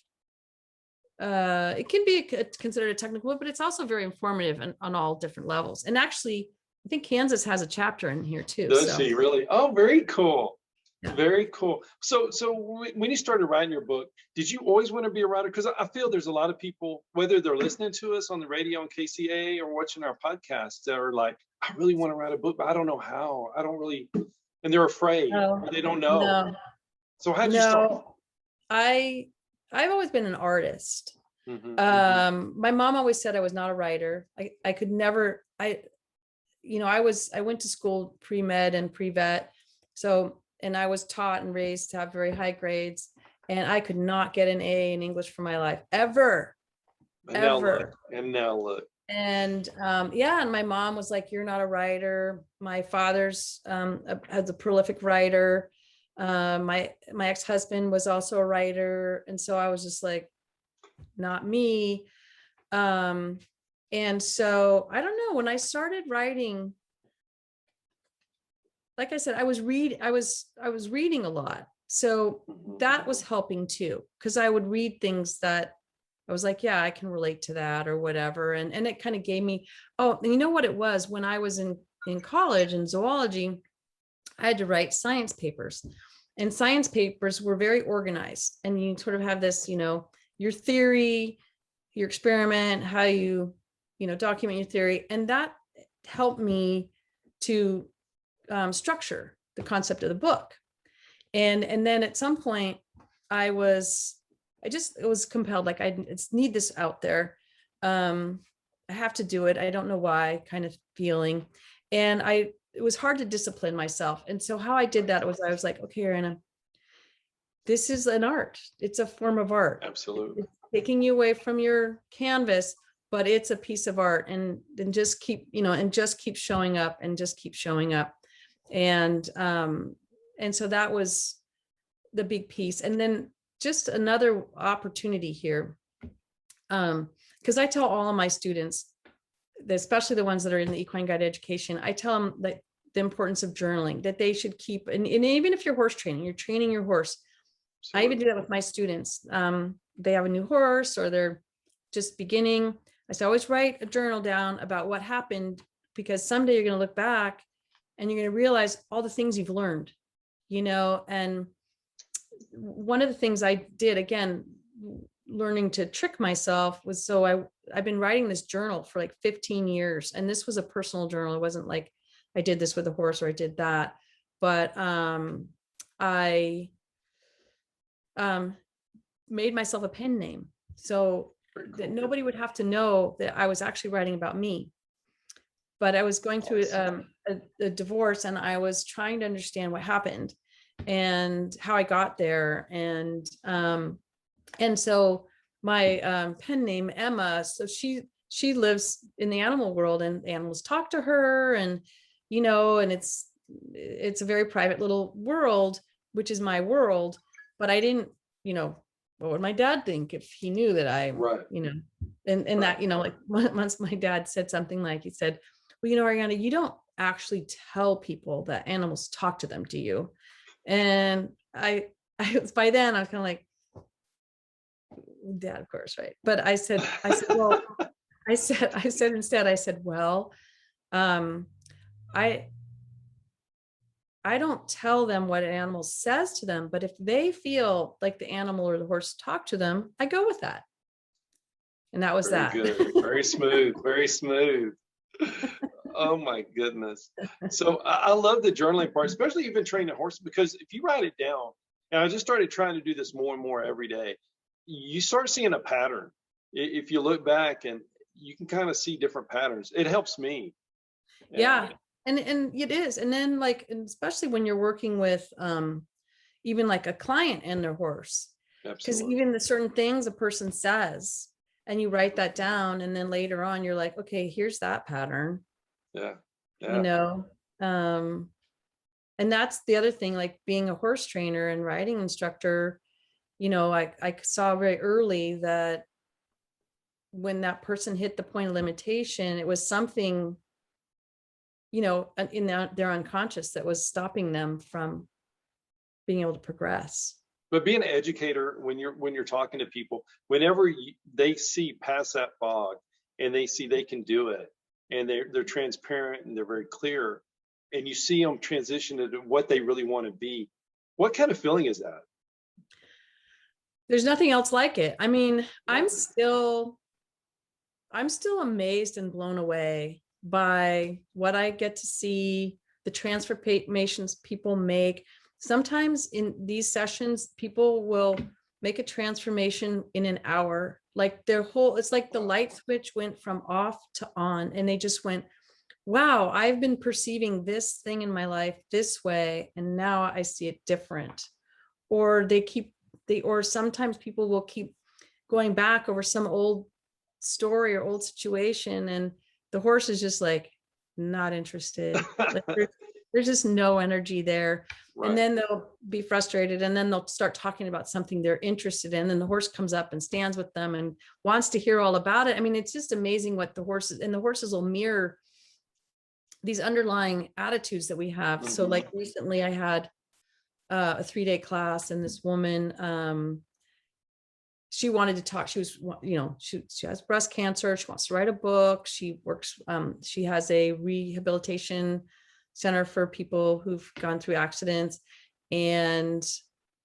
it can be considered a technical book, but it's also very informative on all different levels. And actually, I think Kansas has a chapter in here too. Does she really? Oh, very cool. Yeah. Very cool. So when you started writing your book, did you always want to be a writer? Because I feel there's a lot of people, whether they're listening to us on the radio on KCA or watching our podcast, that are like, I really want to write a book, but I don't know how. I don't really, and they're afraid. Or they don't know. No. So how did you start? I've always been an artist. My mom always said I was not a writer. I could never, I went to school pre-med and pre-vet. So, and I was taught and raised to have very high grades, and I could not get an A in English for my life ever. And now look. And and my mom was like, you're not a writer. My father's was a prolific writer. My ex-husband was also a writer. And so I was just like, not me. And so I don't know, when I started writing, like I said, I was reading a lot. So that was helping too, because I would read things that I was like, yeah, I can relate to that or whatever. And it kind of gave me, oh, you know what it was when I was in college in zoology, I had to write science papers, and science papers were very organized. And you sort of have this, your theory, your experiment, how you document your theory. And that helped me to structure the concept of the book. And then at some point I was compelled, like, I need this out there. I have to do it. I don't know why, kind of feeling. And it was hard to discipline myself. And so how I did that was I was like, okay, Ariana, this is an art. It's a form of art. Absolutely. It's taking you away from your canvas, but it's a piece of art. And then just keep, just keep showing up and just keep showing up. And so that was the big piece. And then just another opportunity here. Because I tell all of my students, especially the ones that are in the equine guided education, I tell them that the importance of journaling, that they should keep, and even if you're horse training, you're training your horse. Absolutely. I even do that with my students. They have a new horse or they're just beginning. I say, always write a journal down about what happened, because someday you're going to look back and you're going to realize all the things you've learned, and one of the things I did, again, learning to trick myself, was, so I've been writing this journal for like 15 years. And this was a personal journal. It wasn't like I did this with a horse or I did that, but I made myself a pen name so that nobody would have to know that I was actually writing about me. But I was going through a divorce, and I was trying to understand what happened and how I got there. And so my pen name, Emma, so she lives in the animal world, and animals talk to her, and and it's a very private little world, which is my world. But I didn't, what would my dad think if he knew that I, right. And right. That, like once my dad said something like, he said, well, Ariana, you don't actually tell people that animals talk to them, do you? And I by then I was kind of like, Dad, of course, right? But I said, well, I said instead, well, I don't tell them what an animal says to them, but if they feel like the animal or the horse talk to them, I go with that. And that was very that. Good. Very smooth, very smooth. Oh my goodness. So I love the journaling part, especially even training horses, because if you write it down, and I just started trying to do this more and more every day, you start seeing a pattern. If you look back, and you can kind of see different patterns. It helps me. Yeah. And it is. And then and especially when you're working with even like a client and their horse, because even the certain things a person says, and you write that down, and then later on you're like, okay, here's that pattern. Yeah. And that's the other thing, like being a horse trainer and riding instructor, I saw very early that when that person hit the point of limitation, it was something, in their unconscious that was stopping them from being able to progress. But being an educator, when you're talking to people, whenever they see past that fog and they see they can do it, and they're transparent and they're very clear, and you see them transition to what they really want to be, what kind of feeling is that? There's nothing else like it. I mean, I'm still amazed and blown away by what I get to see, the transformations people make. Sometimes in these sessions, people will make a transformation in an hour. Like it's like the light switch went from off to on, and they just went, wow, I've been perceiving this thing in my life this way, and now I see it different. Or or sometimes people will keep going back over some old story or old situation, and the horse is just like not interested. Like there's just no energy there. Right. And then they'll be frustrated, and then they'll start talking about something they're interested in, and the horse comes up and stands with them and wants to hear all about it. I mean, it's just amazing what the horses will mirror these underlying attitudes that we have. So like recently I had a 3-day class, and this woman, she wanted to talk. She was, she has breast cancer. She wants to write a book. She works, she has a rehabilitation center for people who've gone through accidents. And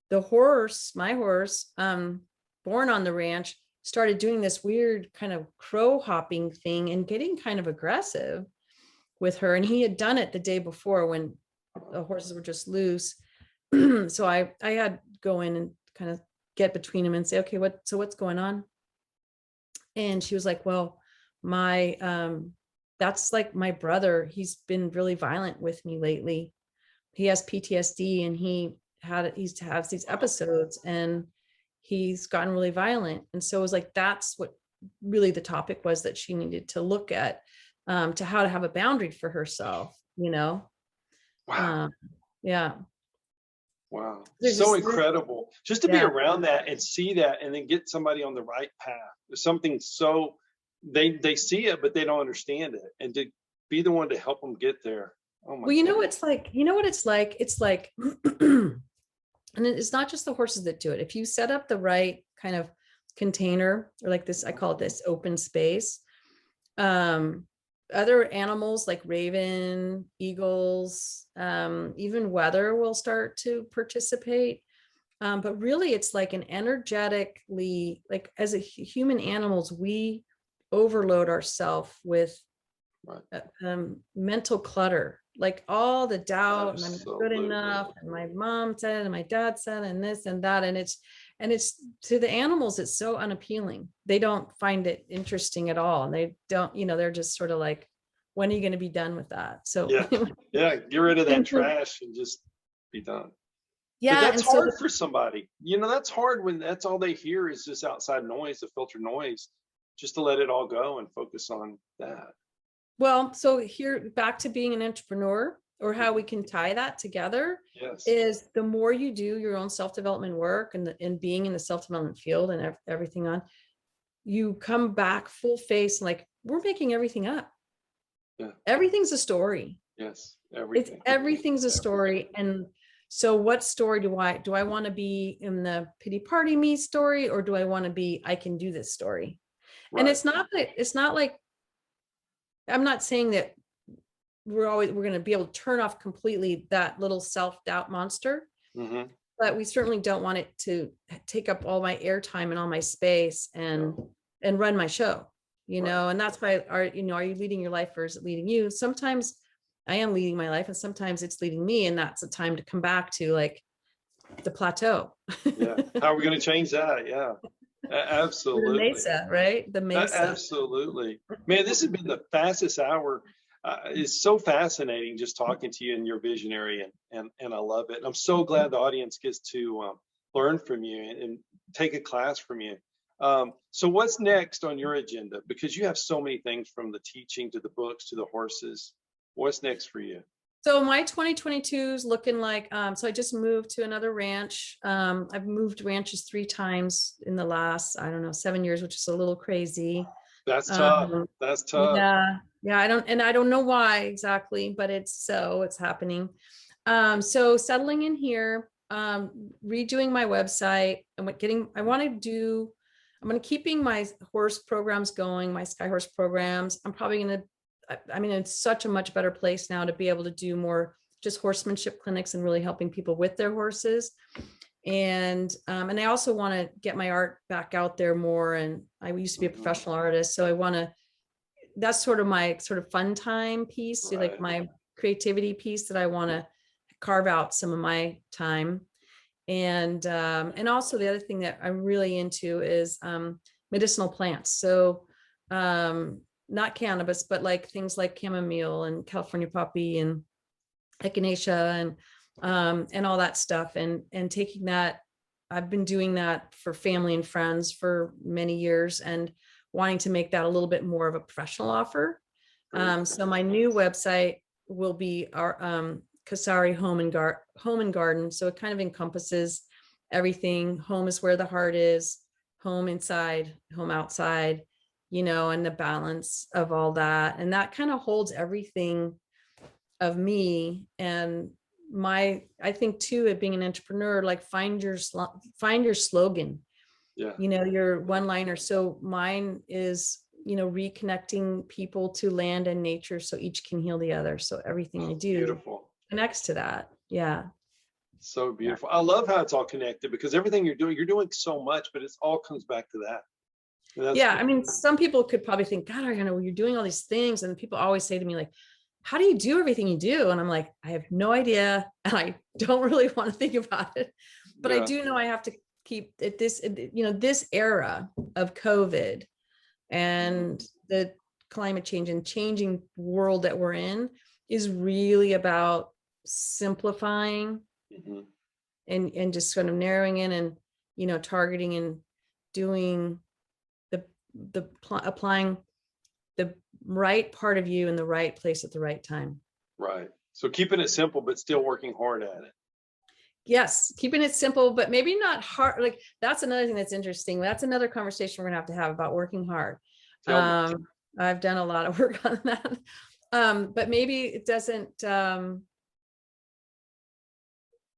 the horse, my horse, born on the ranch, started doing this weird kind of crow hopping thing and getting kind of aggressive with her. And he had done it the day before when the horses were just loose. So I had to go in and kind of get between him and say, okay, what's going on? And she was like, well, that's like my brother. He's been really violent with me lately. He has PTSD, and he has these episodes, and he's gotten really violent. And so it was like, that's what really the topic was, that she needed to look at, to how to have a boundary for herself, Wow. Yeah. Wow. So incredible just to be around that and see that, and then get somebody on the right path. There's something so they see it, but they don't understand it. And to be the one to help them get there. Oh my Well, it's like, what it's like? It's like, and it's not just the horses that do it. If you set up the right kind of container, or like this, I call it this open space, other animals like raven, eagles, even weather will start to participate. But really it's like an energetically, like as a human animals, we overload ourselves with mental clutter, like all the doubt, and I'm not good enough, and my mom said, and my dad said, and this and that. And it's to the animals, it's so unappealing. They don't find it interesting at all. And they don't, they're just sort of like, when are you going to be done with that? So get rid of that trash and just be done. Yeah. But that's hard for somebody, that's hard when that's all they hear is just outside noise, the filter noise, just to let it all go and focus on that. Well, so here, back to being an entrepreneur, or how we can tie that together, is the more you do your own self-development work and being in the self-development field and everything on, you come back full face, like, we're making everything up. Yeah. Everything's a story. Yes. Everything's a story. And so what story do I want to be in, the pity party me story, or do I want to be, I can do this story? Right. And it's not like, I'm not saying that we're going to be able to turn off completely that little self-doubt monster, but we certainly don't want it to take up all my airtime and all my space and run my show, and that's why are you leading your life, or is it leading you? Sometimes I am leading my life, and sometimes it's leading me. And that's a time to come back to like the plateau. How are we going to change that? Yeah. Absolutely. The mesa, right? The mesa. Absolutely. Man, this has been the fastest hour. It's so fascinating just talking to you, and you're visionary, and I love it. And I'm so glad the audience gets to learn from you and take a class from you. So what's next on your agenda? Because you have so many things, from the teaching to the books to the horses. What's next for you? So my 2022 is looking like, so I just moved to another ranch. I've moved ranches 3 times in the last, 7 years, which is a little crazy. That's tough. That's tough. Yeah. I don't know why exactly, but it's happening. So settling in here, redoing my website, I'm keeping my horse programs going, my SkyHorse programs. I'm probably going to, it's such a much better place now to be able to do more just horsemanship clinics and really helping people with their horses. And I also want to get my art back out there more. And I used to be a professional artist, so that's sort of my fun time piece, like my creativity piece that I want to carve out some of my time. And also the other thing that I'm really into is medicinal plants. So not cannabis, but like things like chamomile and California poppy and echinacea and all that stuff. And taking that, I've been doing that for family and friends for many years, and wanting to make that a little bit more of a professional offer. So my new website will be our Casari Home and Garden. So it kind of encompasses everything. Home is where the heart is, home inside, home outside, and the balance of all that. And that kind of holds everything of me and I think too, of being an entrepreneur, like find your slogan, Yeah. your one-liner. So mine is, reconnecting people to land and nature so each can heal the other. So everything I do Beautiful. connects to that. Yeah. So beautiful. I love how it's all connected, because everything you're doing so much, but it all comes back to that. Yeah. I mean, some people could probably think, God, Ariana, you're doing all these things. And people always say to me, like, how do you do everything you do? And I'm like, I have no idea. And I don't really want to think about it, but I do know I have to keep it this era of COVID and the climate change and changing world that we're in is really about simplifying and just sort of narrowing in and, targeting and doing applying the right part of you in the right place at the right time. Right. So keeping it simple, but still working hard at it. Yes. Keeping it simple, but maybe not hard. Like that's another thing that's interesting. That's another conversation we're gonna have to have about working hard. I've done a lot of work on that. But maybe it doesn't,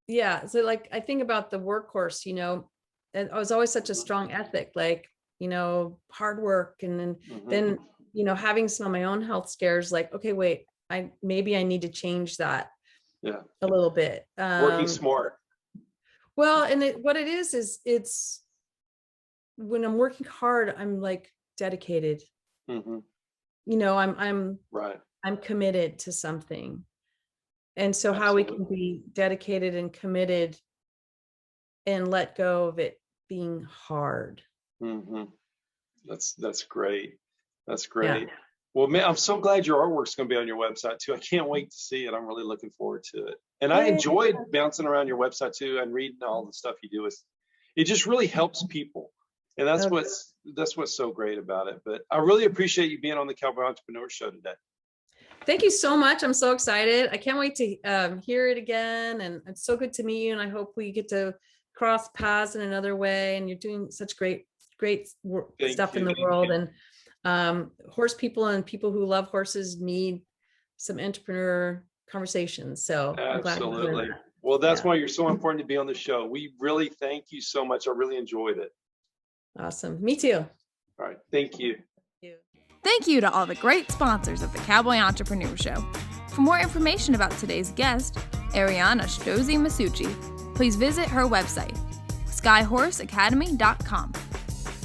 yeah. So like, I think about the workhorse, it was always such a strong ethic, like, hard work. And then, having some of my own health scares, like, okay, wait, maybe I need to change that a little bit. Working smart. Well, and what it is it's when I'm working hard, I'm like dedicated. I'm right. I'm committed to something. And so how we can be dedicated and committed and let go of it being hard. That's great. That's great. Yeah. Well, man, I'm so glad your artwork's going to be on your website too. I can't wait to see it. I'm really looking forward to it. And I enjoyed bouncing around your website too and reading all the stuff you do. It just really helps people. And that's what's so great about it. But I really appreciate you being on the Cowboy Entrepreneur Show today. Thank you so much. I'm so excited. I can't wait to hear it again. And it's so good to meet you. And I hope we get to cross paths in another way. And you're doing such great stuff in the world. And horse people and people who love horses need some entrepreneur conversations. So I'm glad to hear that. Well, that's why you're so important to be on the show. We really thank you so much. I really enjoyed it. Awesome. Me too. All right. Thank you. Thank you to all the great sponsors of the Cowboy Entrepreneur Show. For more information about today's guest, Ariana Strozzi Mazzucchi, please visit her website, SkyHorseAcademy.com.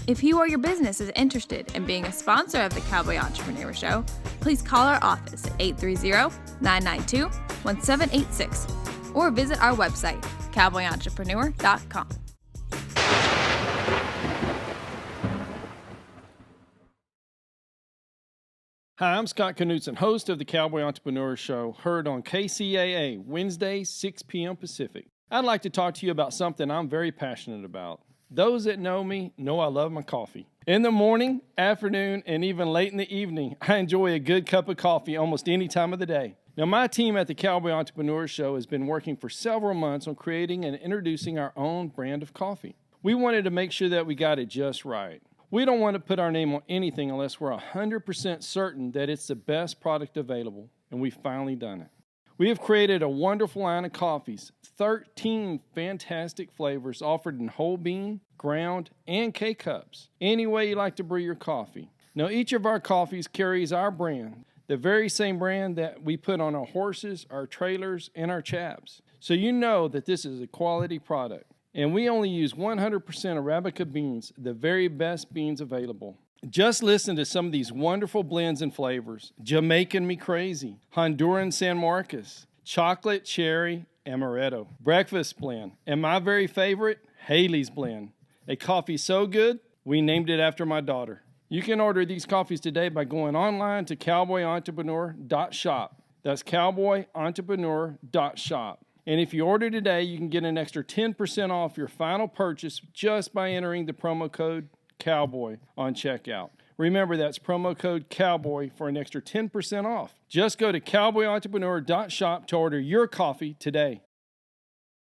If you or your business is interested in being a sponsor of the Cowboy Entrepreneur Show, please call our office at 830-992-1786 or visit our website, cowboyentrepreneur.com. Hi, I'm Scott Knutson, host of the Cowboy Entrepreneur Show, heard on KCAA, Wednesdays, 6 p.m. Pacific. I'd like to talk to you about something I'm very passionate about. Those that know me know I love my coffee. In the morning, afternoon, and even late in the evening, I enjoy a good cup of coffee almost any time of the day. Now, my team at the Cowboy Entrepreneur Show has been working for several months on creating and introducing our own brand of coffee. We wanted to make sure that we got it just right. We don't want to put our name on anything unless we're 100% certain that it's the best product available, and we've finally done it. We have created a wonderful line of coffees, 13 fantastic flavors offered in whole bean, ground, and K-cups, any way you like to brew your coffee. Now, each of our coffees carries our brand, the very same brand that we put on our horses, our trailers, and our chaps. So you know that this is a quality product. And we only use 100% Arabica beans, the very best beans available. Just listen to some of these wonderful blends and flavors. Jamaican Me Crazy, Honduran San Marcos, Chocolate Cherry Amaretto, Breakfast Blend, and my very favorite, Haley's Blend. A coffee so good, we named it after my daughter. You can order these coffees today by going online to cowboyentrepreneur.shop. That's cowboyentrepreneur.shop. And if you order today, you can get an extra 10% off your final purchase just by entering the promo code COWBOY on checkout. Remember, that's promo code COWBOY for an extra 10% off. Just go to cowboyentrepreneur.shop to order your coffee today.